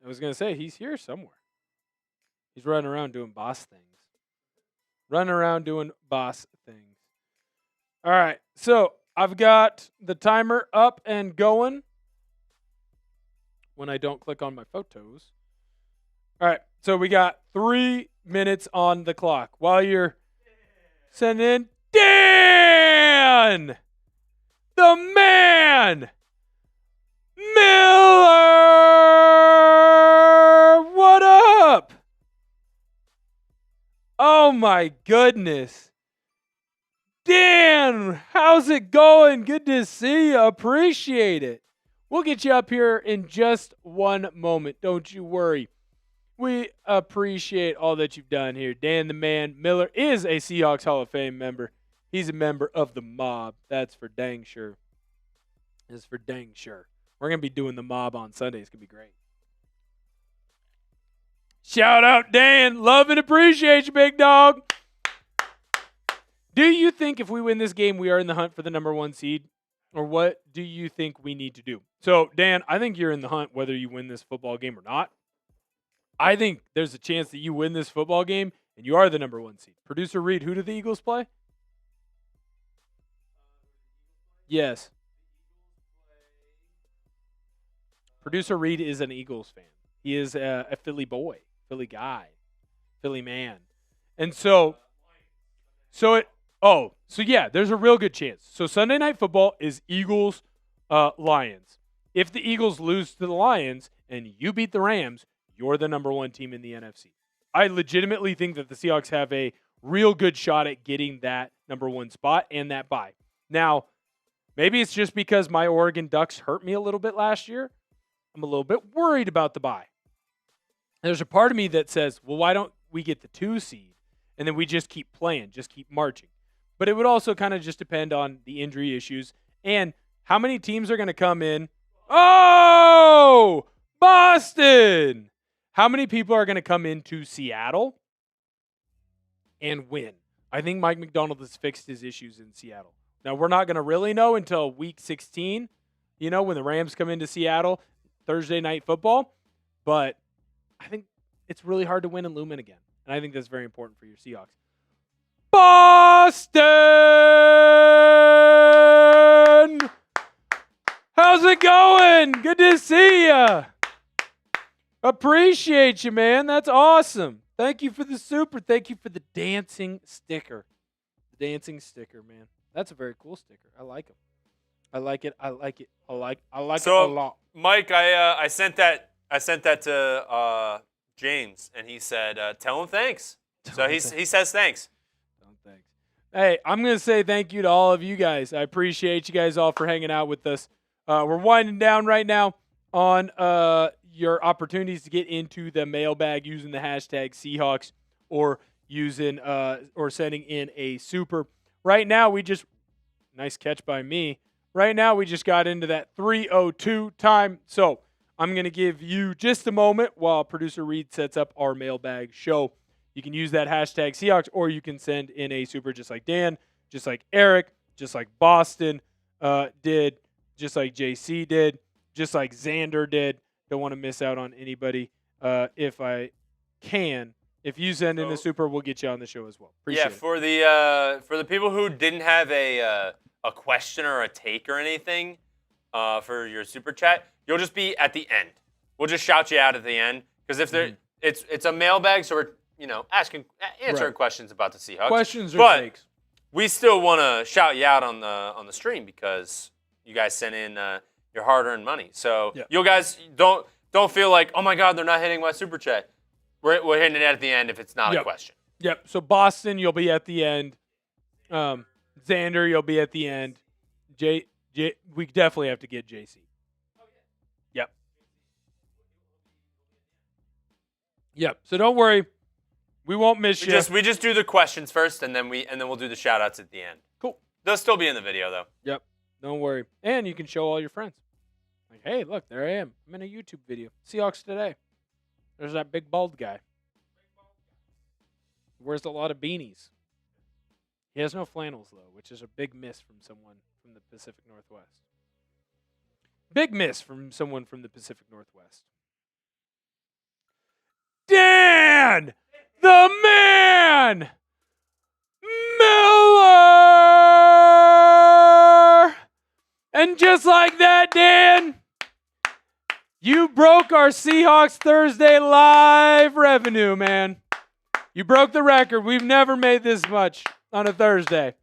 I was going to say, he's here somewhere. He's running around doing boss things. All right. So I've got the timer up and going when I don't click on my photos. All right. So we got 3 minutes on the clock. While you're sending in, Dan, the man, Miller, what up? Oh my goodness. Dan, how's it going? Good to see you. Appreciate it. We'll get you up here in just one moment. Don't you worry. We appreciate all that you've done here. Dan the Man Miller is a Seahawks Hall of Fame member. He's a member of the mob. That's for dang sure. Is for dang sure. We're going to be doing the mob on Sunday. It's going to be great. Shout out, Dan. Love and appreciate you, big dog. Do you think if we win this game, we are in the hunt for the number 1 seed? Or what do you think we need to do? So, Dan, I think you're in the hunt whether you win this football game or not. I think there's a chance that you win this football game and you are the number 1 seed. Producer Reed, who do the Eagles play? Yes. Producer Reed is an Eagles fan. He is a Philly boy, Philly guy, Philly man. And so yeah, there's a real good chance. So Sunday Night Football is Eagles, Lions. If the Eagles lose to the Lions and you beat the Rams, you're the number 1 team in the NFC. I legitimately think that the Seahawks have a real good shot at getting that number 1 spot and that bye. Now, maybe it's just because my Oregon Ducks hurt me a little bit last year. I'm a little bit worried about the bye. There's a part of me that says, well, why don't we get the 2 seed and then we just keep playing, just keep marching? But it would also kind of just depend on the injury issues and how many teams are going to come in. Oh, Boston! How many people are going to come into Seattle and win? I think Mike McDonald has fixed his issues in Seattle. Now, we're not going to really know until week 16, when the Rams come into Seattle, Thursday Night Football. But I think it's really hard to win in Lumen again. And I think that's very important for your Seahawks. Boston! How's it going? Good to see ya. Appreciate you, man. That's awesome. Thank you for the super. Thank you for the dancing sticker. The dancing sticker, man. That's a very cool sticker. I like them. I like it. I like it. I like it a lot. Mike, I sent that to James, and he said, "Tell him thanks." He says thanks. Thanks. Hey, I'm gonna say thank you to all of you guys. I appreciate you guys all for hanging out with us. We're winding down right now on your opportunities to get into the mailbag using the hashtag Seahawks or using or sending in a super. Right now, nice catch by me. Right now, we just got into that 3:02 time. So I'm going to give you just a moment while producer Reed sets up our mailbag show. You can use that hashtag Seahawks, or you can send in a super just like Dan, just like Eric, just like Boston did, just like JC did, just like Xander did. Don't want to miss out on anybody. If I can, if you send in a super, we'll get you on the show as well. Appreciate it. For the people who didn't have a question or a take or anything for your super chat, you'll just be at the end. We'll just shout you out at the end because if it's a mailbag, so we're answering questions about the Seahawks. Questions or takes. We still want to shout you out on the stream because you guys sent in your hard-earned money. So you guys don't feel like, oh my God, they're not hitting my super chat. We're hitting it at the end if it's not a question. Yep. So Boston, you'll be at the end. Xander, you'll be at the end. We definitely have to get JC. Yep. So don't worry. We won't miss you. We just do the questions first, and then we'll do the shout-outs at the end. Cool. They'll still be in the video, though. Yep. Don't worry. And you can show all your friends. Like, hey, look, there I am. I'm in a YouTube video. Seahawks today. There's that big bald guy. Wears a lot of beanies. He has no flannels, though, which is a big miss from someone from the Pacific Northwest. Big miss from someone from the Pacific Northwest. Dan, the man, Miller! And just like that, Dan, you broke our Seahawks Thursday live revenue, man. You broke the record. We've never made this much on a Thursday.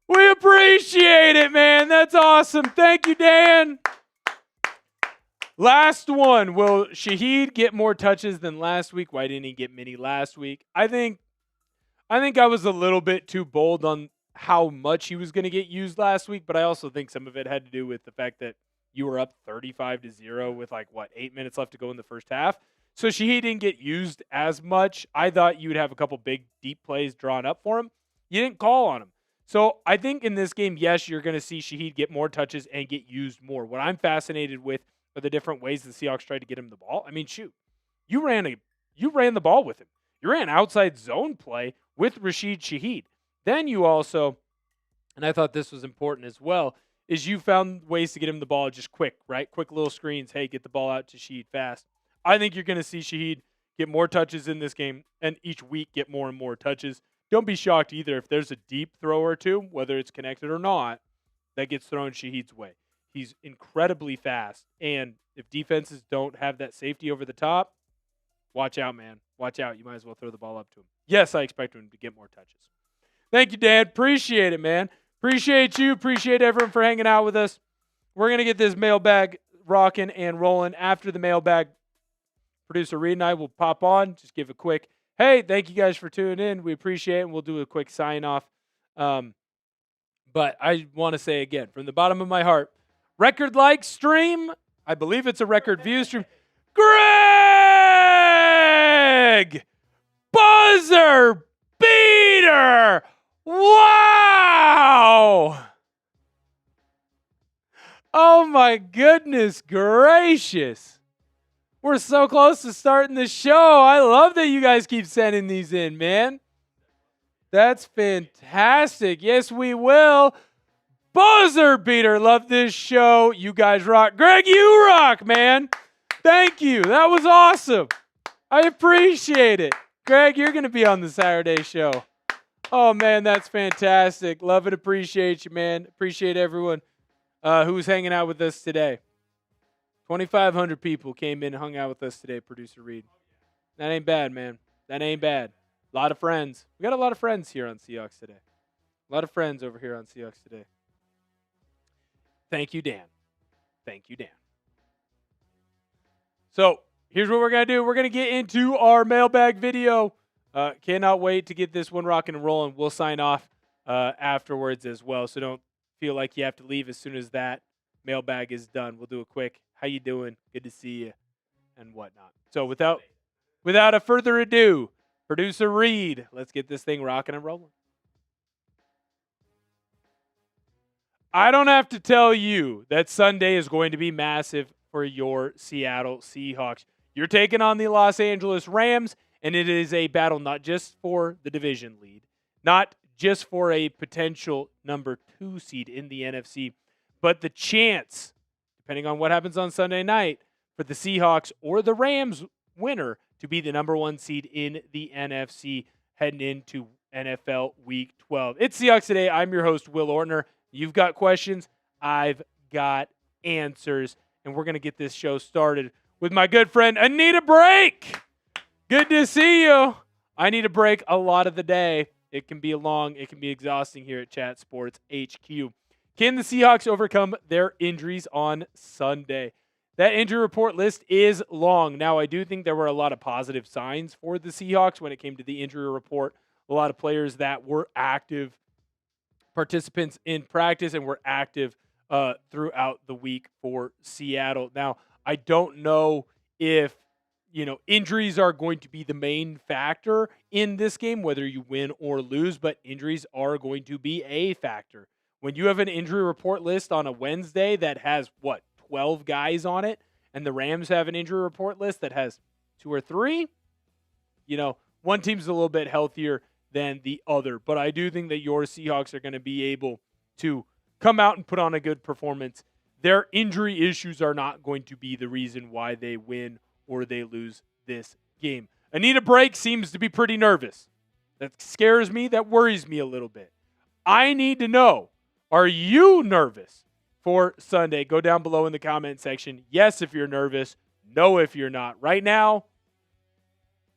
We appreciate it, man. That's awesome. Thank you, Dan. Last one. Will Shaheed get more touches than last week? Why didn't he get many last week? I think I was a little bit too bold on how much he was going to get used last week, but I also think some of it had to do with the fact that you were up 35-0 with 8 minutes left to go in the first half. So Shaheed didn't get used as much. I thought you would have a couple big, deep plays drawn up for him. You didn't call on him. So I think in this game, yes, you're going to see Shaheed get more touches and get used more. What I'm fascinated with are the different ways the Seahawks tried to get him the ball. I mean, shoot, you ran the ball with him. You ran outside zone play with Rashid Shaheed. Then you also, and I thought this was important as well, is you found ways to get him the ball just quick, right? Quick little screens. Hey, get the ball out to Shaheed fast. I think you're going to see Shaheed get more touches in this game and each week get more and more touches. Don't be shocked either if there's a deep throw or two, whether it's connected or not, that gets thrown Shaheed's way. He's incredibly fast. And if defenses don't have that safety over the top, watch out, man. Watch out. You might as well throw the ball up to him. Yes, I expect him to get more touches. Thank you, Dan. Appreciate it, man. Appreciate you. Appreciate everyone for hanging out with us. We're going to get this mailbag rocking and rolling. After the mailbag, producer Reed and I will pop on, just give a quick, hey, thank you guys for tuning in. We appreciate it, and we'll do a quick sign-off. But I want to say again, from the bottom of my heart, record like stream, I believe it's a record view stream. Greg! Buzzer beater! Wow! Oh my goodness gracious. We're so close to starting the show. I love that you guys keep sending these in, man. That's fantastic. Yes, we will. Buzzer beater. Love this show. You guys rock. Greg, you rock, man. Thank you. That was awesome. I appreciate it. Greg, you're going to be on the Saturday show. Oh, man, that's fantastic. Love and appreciate you, man. Appreciate everyone who's hanging out with us today. 2,500 people came in and hung out with us today, Producer Reed. That ain't bad, man. That ain't bad. A lot of friends. We got a lot of friends here on Seahawks Today. A lot of friends over here on Seahawks Today. Thank you, Dan. Thank you, Dan. So, here's what we're going to do. We're going to get into our mailbag video. Cannot wait to get this one rocking and rolling. We'll sign off afterwards as well, so don't feel like you have to leave as soon as that mailbag is done. We'll do a quick, how you doing? Good to see you, and whatnot. So, without a further ado, Producer Reed, let's get this thing rocking and rolling. I don't have to tell you that Sunday is going to be massive for your Seattle Seahawks. You're taking on the Los Angeles Rams, and it is a battle not just for the division lead, not just for a potential number 2 seed in the NFC, but the chance, depending on what happens on Sunday night, for the Seahawks or the Rams winner to be the number 1 seed in the NFC heading into NFL Week 12. It's Seahawks Today. I'm your host, Will Ortner. You've got questions. I've got answers. And we're going to get this show started with my good friend, Anita Break. Good to see you. I need a break a lot of the day. It can be long. It can be exhausting here at Chat Sports HQ. Can the Seahawks overcome their injuries on Sunday? That injury report list is long. Now, I do think there were a lot of positive signs for the Seahawks when it came to the injury report. A lot of players that were active participants in practice and were active throughout the week for Seattle. Now, I don't know if, injuries are going to be the main factor in this game, whether you win or lose, but injuries are going to be a factor. When you have an injury report list on a Wednesday that has, 12 guys on it, and the Rams have an injury report list that has 2 or 3, one team's a little bit healthier than the other. But I do think that your Seahawks are going to be able to come out and put on a good performance. Their injury issues are not going to be the reason why they win or they lose this game. Anita Break seems to be pretty nervous. That scares me. That worries me a little bit. I need to know, are you nervous for Sunday? Go down below in the comment section. Yes, if you're nervous. No, if you're not. Right now,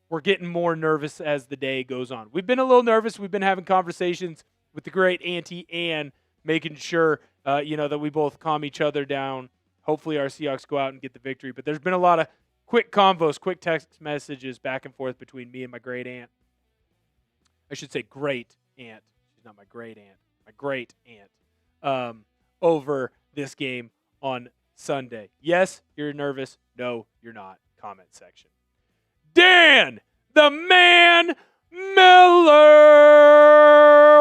we're getting more nervous as the day goes on. We've been a little nervous. We've been having conversations with the great Auntie Ann, making sure, that we both calm each other down. Hopefully our Seahawks go out and get the victory. But there's been a lot of quick convos, quick text messages back and forth between me and my great aunt. I should say great aunt. She's not my great aunt. My great aunt. Over this game on Sunday. Yes, you're nervous. No, you're not. Comment section. Dan, the man Miller.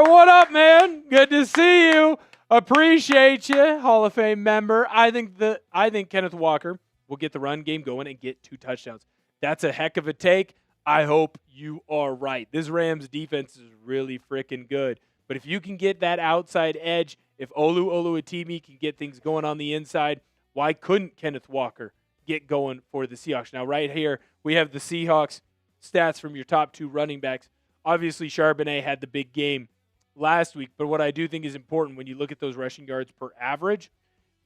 What up, man? Good to see you. Appreciate you, Hall of Fame member. I think Kenneth Walker will get the run game going and get 2 touchdowns. That's a heck of a take. I hope you are right. This Rams defense is really freaking good. But if you can get that outside edge, if Oluwatimi can get things going on the inside, why couldn't Kenneth Walker get going for the Seahawks? Now, right here, we have the Seahawks stats from your top 2 running backs. Obviously, Charbonnet had the big game last week, but what I do think is important when you look at those rushing yards per average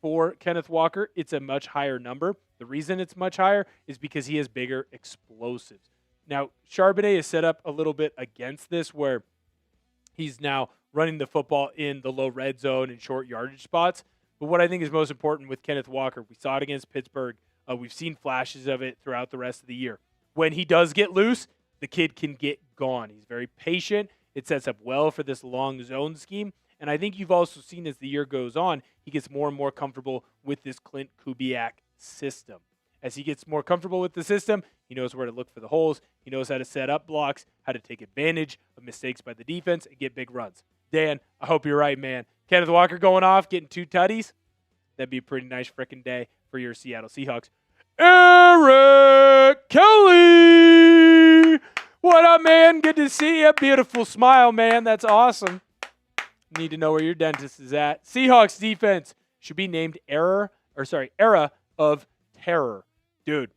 for Kenneth Walker, it's a much higher number. The reason it's much higher is because he has bigger explosives. Now, Charbonnet is set up a little bit against this where he's now running the football in the low red zone and short yardage spots. But what I think is most important with Kenneth Walker, we saw it against Pittsburgh. We've seen flashes of it throughout the rest of the year. When he does get loose, the kid can get gone. He's very patient. It sets up well for this long zone scheme. And I think you've also seen as the year goes on, he gets more and more comfortable with this Clint Kubiak system. As he gets more comfortable with the system, he knows where to look for the holes. He knows how to set up blocks, how to take advantage of mistakes by the defense, and get big runs. Dan, I hope you're right, man. Kenneth Walker going off, getting 2 tutties. That'd be a pretty nice freaking day for your Seattle Seahawks. Eric Kelly! What up, man? Good to see you. Beautiful smile, man. That's awesome. Need to know where your dentist is at. Seahawks defense should be named Era of Terror. Dude,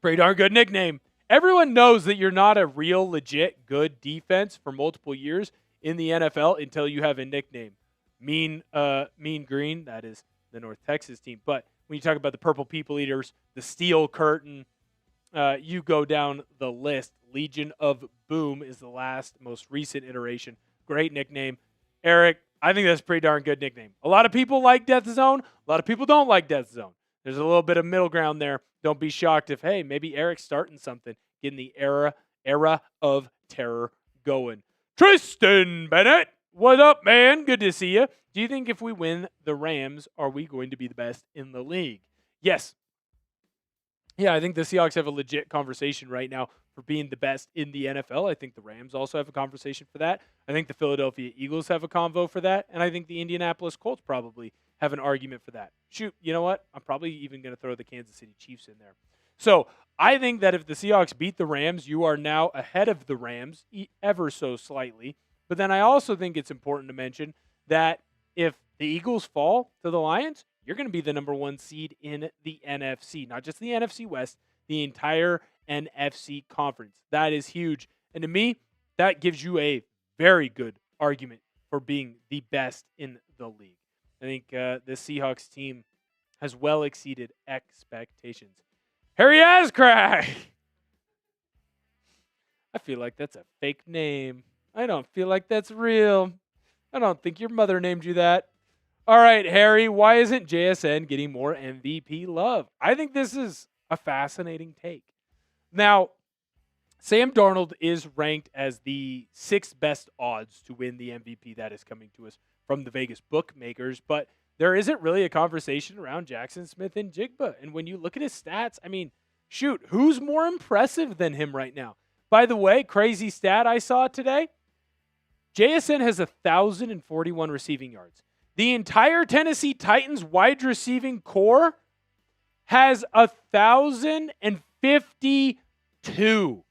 pretty darn good nickname. Everyone knows that you're not a real, legit, good defense for multiple years in the NFL until you have a nickname. Mean Green, that is the North Texas team. But when you talk about the Purple People Eaters, the Steel Curtain, you go down the list. Legion of Boom is the most recent iteration. Great nickname. Eric, I think that's a pretty darn good nickname. A lot of people like Death Zone. A lot of people don't like Death Zone. There's a little bit of middle ground there. Don't be shocked if, hey, maybe Eric's starting something, getting the era of terror going. Tristan Bennett, what up, man? Good to see you. Do you think if we win the Rams, are we going to be the best in the league? Yes. Yeah, I think the Seahawks have a legit conversation right now for being the best in the NFL. I think the Rams also have a conversation for that. I think the Philadelphia Eagles have a convo for that. And I think the Indianapolis Colts probably have an argument for that. Shoot, you know what? I'm probably even going to throw the Kansas City Chiefs in there. So I think that if the Seahawks beat the Rams, you are now ahead of the Rams ever so slightly. But then I also think it's important to mention that if the Eagles fall to the Lions, you're going to be the number 1 seed in the NFC. Not just the NFC West, the entire NFC conference. That is huge. And to me, that gives you a very good argument for being the best in the league. I think the Seahawks team has well exceeded expectations. Harry Ascrack! I feel like that's a fake name. I don't feel like that's real. I don't think your mother named you that. All right, Harry, why isn't JSN getting more MVP love? I think this is a fascinating take. Now, Sam Darnold is ranked as the 6th best odds to win the MVP. That is coming to us from the Vegas bookmakers, but there isn't really a conversation around Jackson Smith and Jigba. And when you look at his stats, I mean, shoot, who's more impressive than him right now? By the way, crazy stat I saw today, JSN has 1,041 receiving yards. The entire Tennessee Titans wide receiving core has 1,052.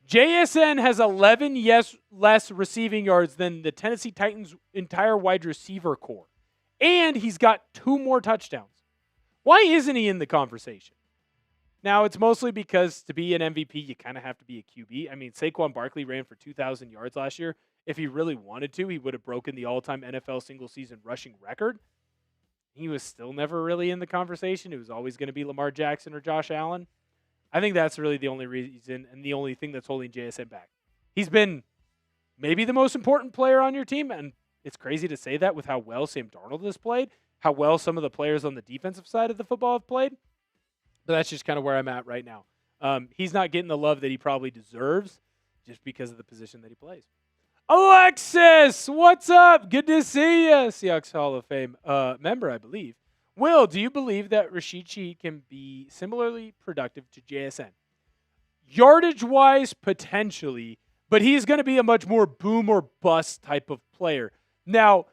JSN has 11 less receiving yards than the Tennessee Titans' entire wide receiver core. And he's got 2 more touchdowns. Why isn't he in the conversation? Now, it's mostly because to be an MVP, you kind of have to be a QB. I mean, Saquon Barkley ran for 2,000 yards last year. If he really wanted to, he would have broken the all-time NFL single-season rushing record. He was still never really in the conversation. It was always going to be Lamar Jackson or Josh Allen. I think that's really the only reason and the only thing that's holding JSN back. He's been maybe the most important player on your team, and it's crazy to say that with how well Sam Darnold has played, how well some of the players on the defensive side of the football have played. But that's just kind of where I'm at right now. He's not getting the love that he probably deserves just because of the position that he plays. Alexis, what's up? Good to see you. Seahawks Hall of Fame member, I believe. Will, do you believe that Rashid Shaheed can be similarly productive to JSN? Yardage-wise, potentially, but he's going to be a much more boom or bust type of player. Now,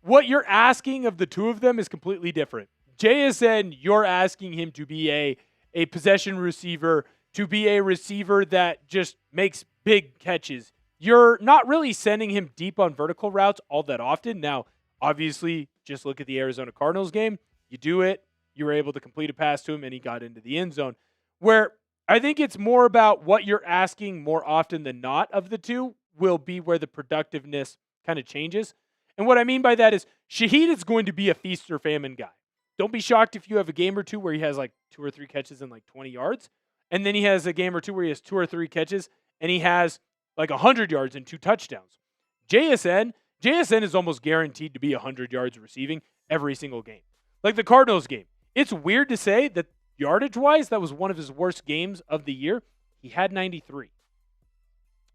what you're asking of the two of them is completely different. JSN, you're asking him to be a possession receiver, to be a receiver that just makes big catches. You're not really sending him deep on vertical routes all that often. Now, obviously, just look at the Arizona Cardinals game. You do it, you were able to complete a pass to him, and he got into the end zone. Where I think it's more about what you're asking more often than not of the two will be where the productiveness kind of changes. And what I mean by that is Shaheed is going to be a feast or famine guy. Don't be shocked if you have a game or two where he has like 2 or 3 catches and like 20 yards. And then he has a game or two where he has 2 or 3 catches and he has like 100 yards and 2 touchdowns. JSN is almost guaranteed to be 100 yards receiving every single game. Like the Cardinals game. It's weird to say that yardage-wise, that was one of his worst games of the year. He had 93.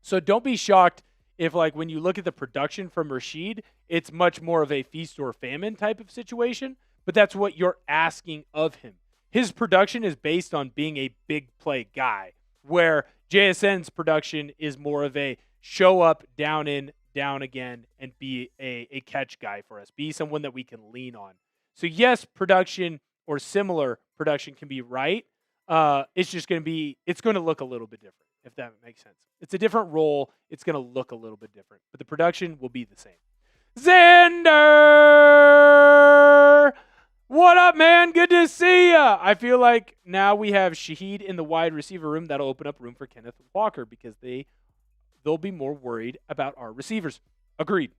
So don't be shocked if, like, when you look at the production from Rashid, it's much more of a feast or famine type of situation, but that's what you're asking of him. His production is based on being a big play guy, where JSN's production is more of a show up, down in, down again, and be a catch guy for us. Be someone that we can lean on. So yes, production or similar production can be right. It's just going to be, it's going to look a little bit different, if that makes sense. It's a different role. It's going to look a little bit different, but the production will be the same. Xander! What up, man? Good to see ya. I feel like now we have Shaheed in the wide receiver room. That'll open up room for Kenneth Walker because they'll be more worried about our receivers. Agreed.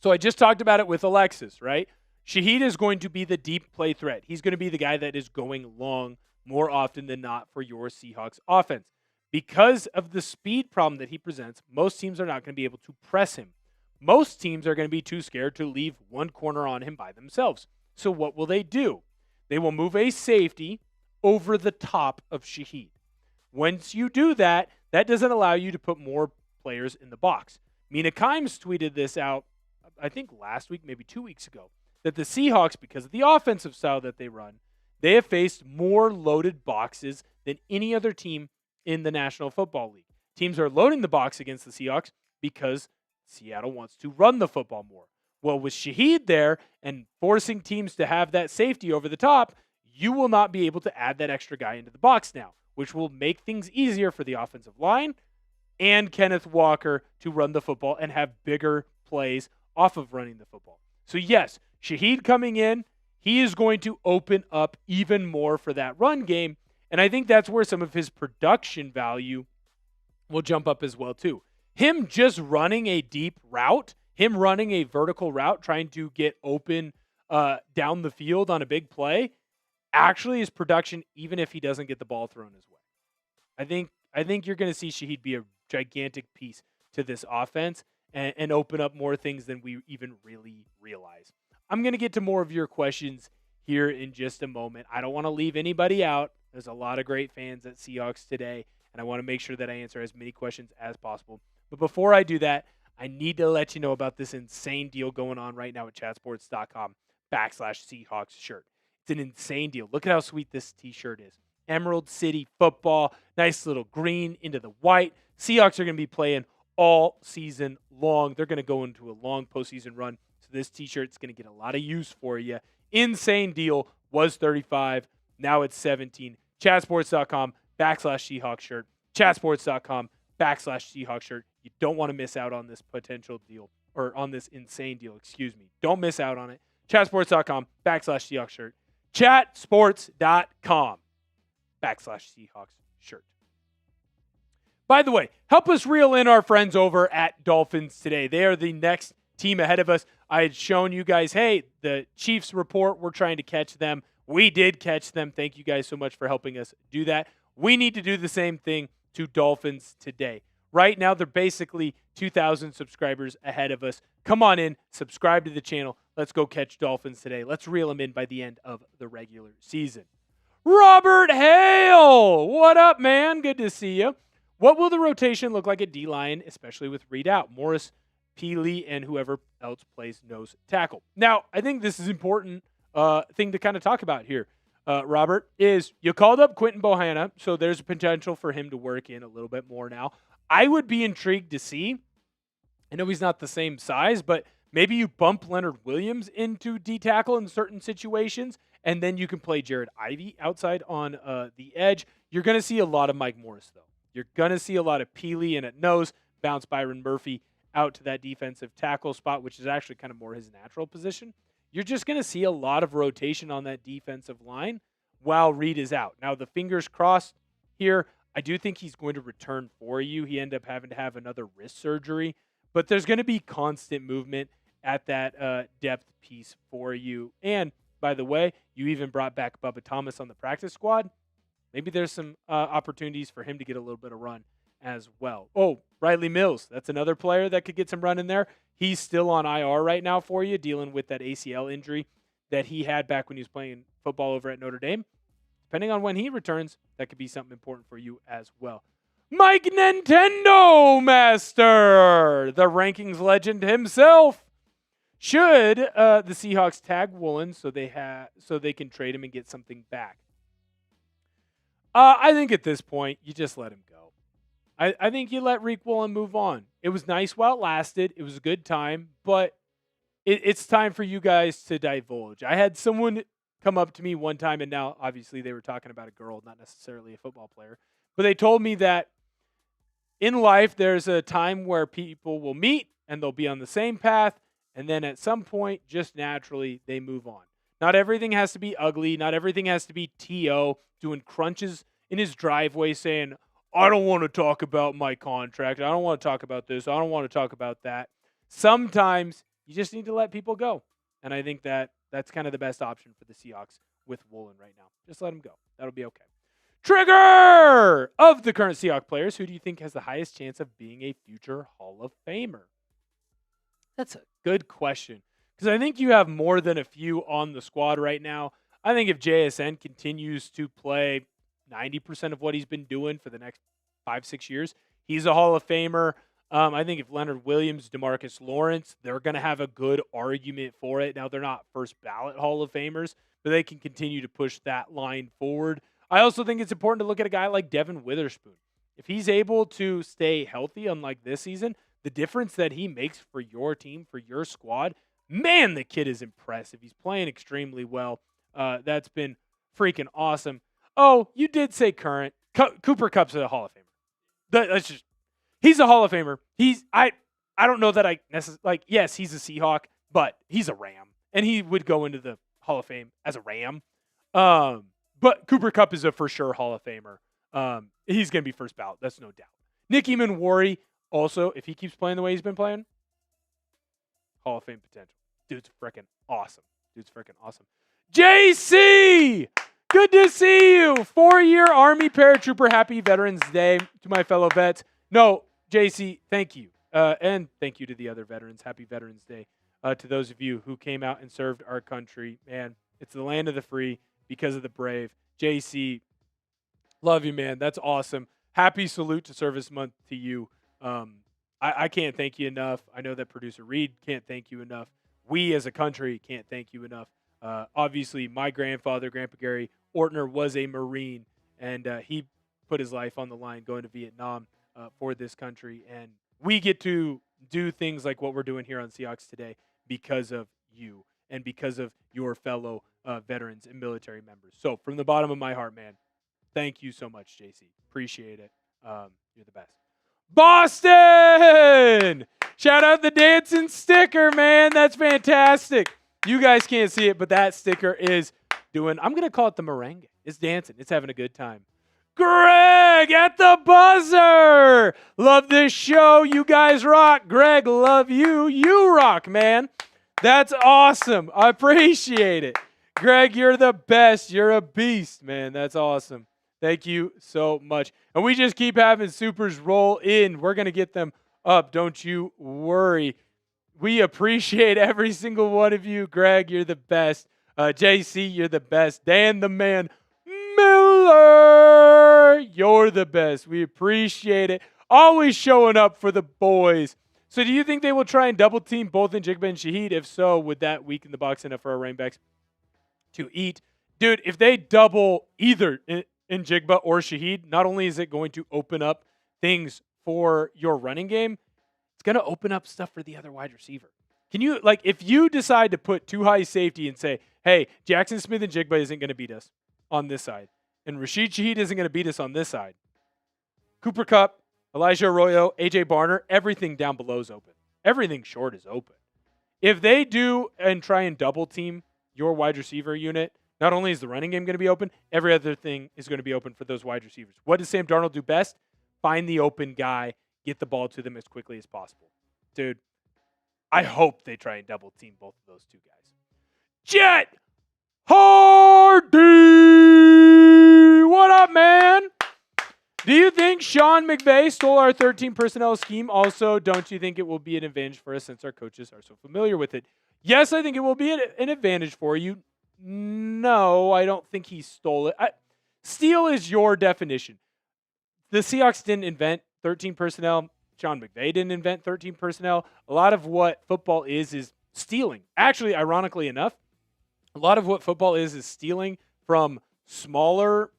So I just talked about it with Alexis, right? Shaheed is going to be the deep play threat. He's going to be the guy that is going long more often than not for your Seahawks offense. Because of the speed problem that he presents, most teams are not going to be able to press him. Most teams are going to be too scared to leave one corner on him by themselves. So what will they do? They will move a safety over the top of Shaheed. Once you do that, that doesn't allow you to put more players in the box. Mina Kimes tweeted this out, I think last week, maybe 2 weeks ago, that the Seahawks, because of the offensive style that they run, they have faced more loaded boxes than any other team in the National Football League. Teams are loading the box against the Seahawks because Seattle wants to run the football more. Well, with Shaheed there and forcing teams to have that safety over the top, you will not be able to add that extra guy into the box now, which will make things easier for the offensive line and Kenneth Walker to run the football and have bigger plays off of running the football. So yes, Shaheed coming in, he is going to open up even more for that run game, and I think that's where some of his production value will jump up as well too. Him just running a deep route, him running a vertical route, trying to get open down the field on a big play, actually is production even if he doesn't get the ball thrown his way. I think you're going to see Shaheed be a gigantic piece to this offense and open up more things than we even really realize. I'm going to get to more of your questions here in just a moment. I don't want to leave anybody out. There's a lot of great fans at Seahawks today, and I want to make sure that I answer as many questions as possible. But before I do that, I need to let you know about this insane deal going on right now at chatsports.com/Seahawks shirt. It's an insane deal. Look at how sweet this t-shirt is. Emerald City football, nice little green into the white. Seahawks are going to be playing all season long. They're going to go into a long postseason run. So this t-shirt is going to get a lot of use for you. Insane deal. Was $35. Now it's $17. Chatsports.com/Seahawks shirt. Chatsports.com/Seahawks shirt. You don't want to miss out on this potential deal or on this insane deal. Excuse me. Don't miss out on it. Chatsports.com/Seahawks shirt. Chatsports.com/Seahawks shirt. By the way, help us reel in our friends over at Dolphins today. They are the next team ahead of us. I had shown you guys, hey, the Chiefs report, we're trying to catch them. We did catch them. Thank you guys so much for helping us do that. We need to do the same thing to Dolphins today. Right now, they're basically 2,000 subscribers ahead of us. Come on in, subscribe to the channel. Let's go catch Dolphins today. Let's reel them in by the end of the regular season. Robert Hale, what up, man? Good to see you. What will the rotation look like at D-line, especially with Reed out? Morris, Peely, and whoever else plays nose tackle. Now, I think this is important thing to kind of talk about here, Robert, is you called up Quentin Bohanna, so there's a potential for him to work in a little bit more now. I would be intrigued to see, I know he's not the same size, but Maybe you bump Leonard Williams into D tackle in certain situations, and then you can play Jared Ivey outside on the edge. You're going to see a lot of Mike Morris, though. You're going to see a lot of Peely in at nose, bounce Byron Murphy out to that defensive tackle spot, which is actually kind of more his natural position. You're just going to see a lot of rotation on that defensive line while Reed is out. Now, the fingers crossed here. I do think he's going to return for you. He ended up having to have another wrist surgery, but there's going to be constant movement at that depth piece for you. And by the way, you even brought back Bubba Thomas on the practice squad. Maybe there's some opportunities for him to get a little bit of run as well. Oh, Riley Mills. That's another player that could get some run in there. He's still on IR right now for you, dealing with that ACL injury that he had back when he was playing football over at Notre Dame. Depending on when he returns, that could be something important for you as well. Mike Nintendo Master, the rankings legend himself. Should the Seahawks tag Woolen so they can trade him and get something back? I think at this point, you just let him go. I think you let Riq Woolen move on. It was nice while it lasted. It was a good time, but it's time for you guys to divulge. I had someone come up to me one time, and now obviously they were talking about a girl, not necessarily a football player, but they told me that in life there's a time where people will meet and they'll be on the same path, and then at some point, just naturally, they move on. Not everything has to be ugly. Not everything has to be T.O. doing crunches in his driveway saying, I don't want to talk about my contract. I don't want to talk about this. I don't want to talk about that. Sometimes you just need to let people go. And I think that's kind of the best option for the Seahawks with Woolen right now. Just let him go. That'll be okay. Trigger! Of the current Seahawks players, who do you think has the highest chance of being a future Hall of Famer? That's a good question, because I think you have more than a few on the squad right now. I think if JSN continues to play 90% of what he's been doing for the next 5-6 years, he's a Hall of Famer. I think if Leonard Williams, DeMarcus Lawrence, they're going to have a good argument for it. Now, they're not first ballot Hall of Famers, but they can continue to push that line forward. I also think it's important to look at a guy like Devin Witherspoon. If he's able to stay healthy, unlike this season, the difference that he makes for your team, for your squad, man, the kid is impressive. He's playing extremely well. That's been freaking awesome. Oh, you did say current. Cooper Kupp's a Hall of Famer. He's a Hall of Famer. I don't know that I necessarily, yes, he's a Seahawk, but he's a Ram, and he would go into the Hall of Fame as a Ram. But Cooper Kupp is a for sure Hall of Famer. He's going to be first ballot. That's no doubt. Nicky Manwari, also, if he keeps playing the way he's been playing, Hall of Fame potential. Dude's freaking awesome. JC! Good to see you. 4-year Army paratrooper. Happy Veterans Day to my fellow vets. No, JC, thank you. And thank you to the other veterans. Happy Veterans Day to those of you who came out and served our country. Man, it's the land of the free because of the brave. JC, love you, man. That's awesome. Happy Salute to Service Month to you. I can't thank you enough. I know that producer Reed can't thank you enough. We as a country can't thank you enough. Obviously, my grandfather, Grandpa Gary Ortner, was a Marine, and he put his life on the line going to Vietnam for this country. And we get to do things like what we're doing here on Seahawks Today because of you and because of your fellow veterans and military members. So from the bottom of my heart, man, thank you so much, JC. Appreciate it. You're the best. Boston! Shout out the dancing sticker, man. That's fantastic. You guys can't see it, but that sticker is doing, I'm going to call it the merengue. It's dancing. It's having a good time. Greg at the buzzer. Love this show. You guys rock. Greg, love you. You rock, man. That's awesome. I appreciate it. Greg, you're the best. You're a beast, man. That's awesome. Thank you so much. And we just keep having supers roll in. We're going to get them up. Don't you worry. We appreciate every single one of you. Greg, you're the best. JC, you're the best. Dan the man Miller, you're the best. We appreciate it. Always showing up for the boys. So do you think they will try and double team both Njigba and Shaheed? If so, would that weaken the box enough for our running backs to eat? Dude, if they double either Njigba or Shaheed, not only is it going to open up things for your running game, it's going to open up stuff for the other wide receiver. Can you, like, if you decide to put too high safety and say, hey, Jackson Smith and Jigba isn't going to beat us on this side, and Rashid Shaheed isn't going to beat us on this side, Cooper Kupp, Elijah Arroyo, A.J. Barner, everything down below is open. Everything short is open. If they do and try and double team your wide receiver unit, not only is the running game going to be open, every other thing is going to be open for those wide receivers. What does Sam Darnold do best? Find the open guy, get the ball to them as quickly as possible. Dude, I hope they try and double team both of those two guys. Jet Hardy! What up, man? Do you think Sean McVay stole our 13 personnel scheme? Also, don't you think it will be an advantage for us since our coaches are so familiar with it? Yes, I think it will be an advantage for you. No, I don't think he stole it. Steal is your definition. The Seahawks didn't invent 13 personnel. Sean McVay didn't invent 13 personnel. A lot of what football is stealing. Actually, ironically enough, a lot of what football is stealing from smaller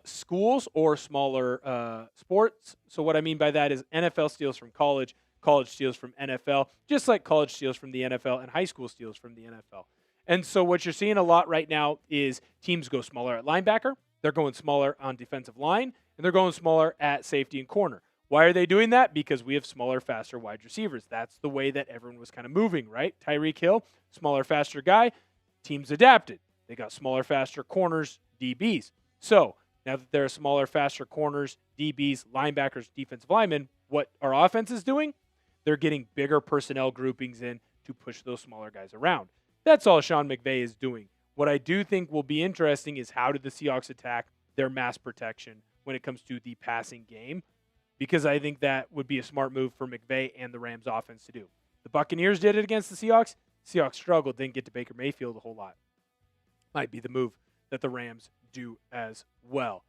schools or smaller sports. So what I mean by that is NFL steals from college, college steals from NFL, just like college steals from the NFL and high school steals from the NFL. And so what you're seeing a lot right now is teams go smaller at linebacker, they're going smaller on defensive line, and they're going smaller at safety and corner. Why are they doing that? Because we have smaller, faster wide receivers. That's the way that everyone was kind of moving, right? Tyreek Hill, smaller, faster guy. Teams adapted. They got smaller, faster corners, DBs. So now that there are smaller, faster corners, DBs, linebackers, defensive linemen, what our offense is doing, they're getting bigger personnel groupings in to push those smaller guys around. That's all Sean McVay is doing. What I do think will be interesting is how do the Seahawks attack their mass protection when it comes to the passing game, because I think that would be a smart move for McVay and the Rams offense to do. The Buccaneers did it against the Seahawks. Seahawks struggled, didn't get to Baker Mayfield a whole lot. Might be the move that the Rams do as well.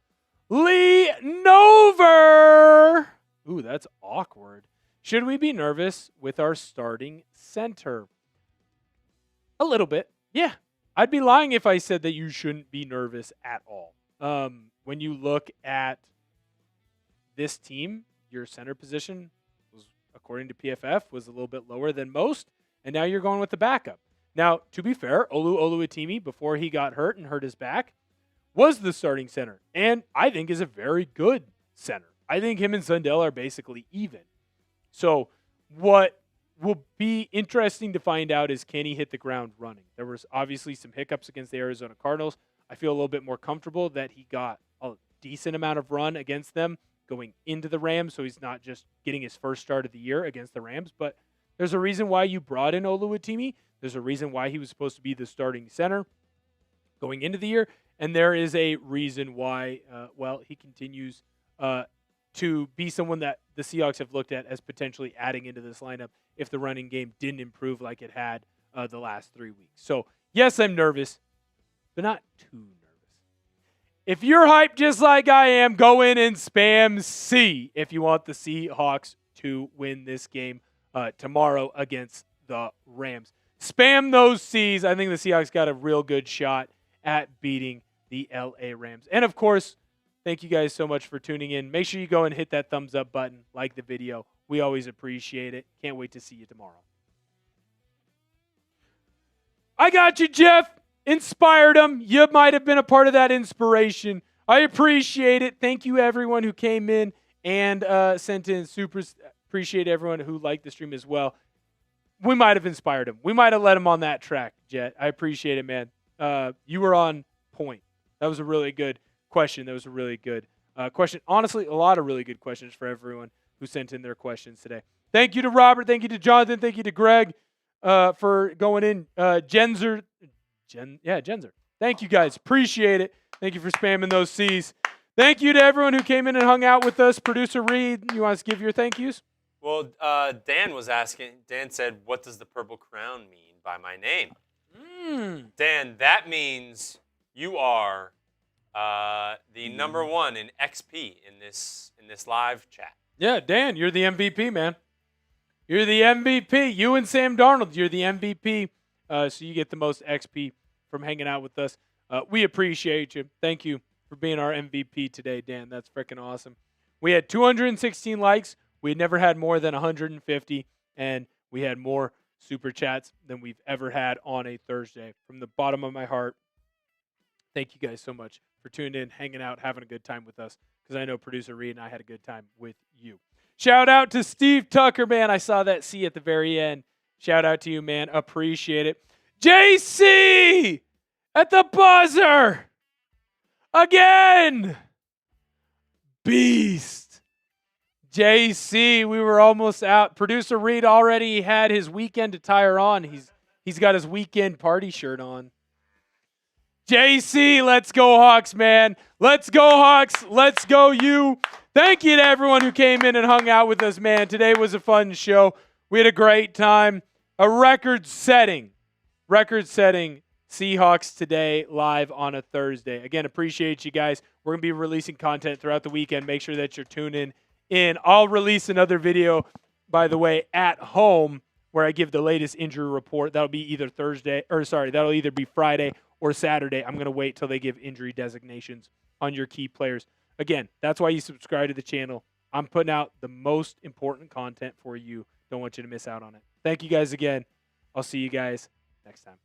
Lee Nover! Ooh, that's awkward. Should we be nervous with our starting center? A little bit. Yeah. I'd be lying if I said that you shouldn't be nervous at all. When you look at this team, your center position was, according to PFF, was a little bit lower than most, and now you're going with the backup. Now, to be fair, Olu Oluwatimi, before he got hurt and hurt his back, was the starting center, and I think is a very good center. I think him and Sundell are basically even. So what will be interesting to find out is, can he hit the ground running? There was obviously some hiccups against the Arizona Cardinals. I feel a little bit more comfortable that he got a decent amount of run against them going into the Rams, so he's not just getting his first start of the year against the Rams. But there's a reason why you brought in Oluwatimi. There's a reason why he was supposed to be the starting center going into the year. And there is a reason why, he continues to be someone that the Seahawks have looked at as potentially adding into this lineup if the running game didn't improve like it had the last 3 weeks. So, yes, I'm nervous, but not too nervous. If you're hyped just like I am, go in and spam C if you want the Seahawks to win this game tomorrow against the Rams. Spam those C's. I think the Seahawks got a real good shot at beating the LA Rams. And, of course, thank you guys so much for tuning in. Make sure you go and hit that thumbs up button, like the video. We always appreciate it. Can't wait to see you tomorrow. I got you, Jeff. Inspired them. You might have been a part of that inspiration. I appreciate it. Thank you, everyone who came in and sent in. Super appreciate everyone who liked the stream as well. We might have inspired him. We might have led him on that track, Jet. I appreciate it, man. You were on point. That was a really good question. That was a really good question. Honestly, a lot of really good questions for everyone who sent in their questions today. Thank you to Robert. Thank you to Jonathan. Thank you to Greg for going in. Genzer. Thank you, guys. Appreciate it. Thank you for spamming those C's. Thank you to everyone who came in and hung out with us. Producer Reed, you want us to give your thank yous? Well, Dan was asking. Dan said, what does the Purple Crown mean by my name? Dan, that means you are the number one in XP in this live chat. Yeah, Dan, you're the MVP, man. You're the MVP. You and Sam Darnold, you're the MVP. So you get the most XP from hanging out with us. We appreciate you. Thank you for being our MVP today, Dan. That's freaking awesome. We had 216 likes. We had never had more than 150, and we had more super chats than we've ever had on a Thursday. From the bottom of my heart, thank you guys so much for tuning in, hanging out, having a good time with us, because I know producer Reed and I had a good time with you. Shout out to Steve Tucker, man. I saw that C at the very end. Shout out to you, man. Appreciate it. JC at the buzzer again. Beast. JC, we were almost out. Producer Reed already had his weekend attire on. He's got his weekend party shirt on. JC, let's go Hawks, man. Let's go Hawks. Let's go you. Thank you to everyone who came in and hung out with us, man. Today was a fun show. We had a great time. A record-setting Seahawks Today live on a Thursday. Again, appreciate you guys. We're going to be releasing content throughout the weekend. Make sure that you're tuning in. I'll release another video, by the way, at home where I give the latest injury report. That'll be either that'll either be Friday or Saturday. I'm going to wait till they give injury designations on your key players. Again, that's why you subscribe to the channel. I'm putting out the most important content for you. Don't want you to miss out on it. Thank you guys again. I'll see you guys next time.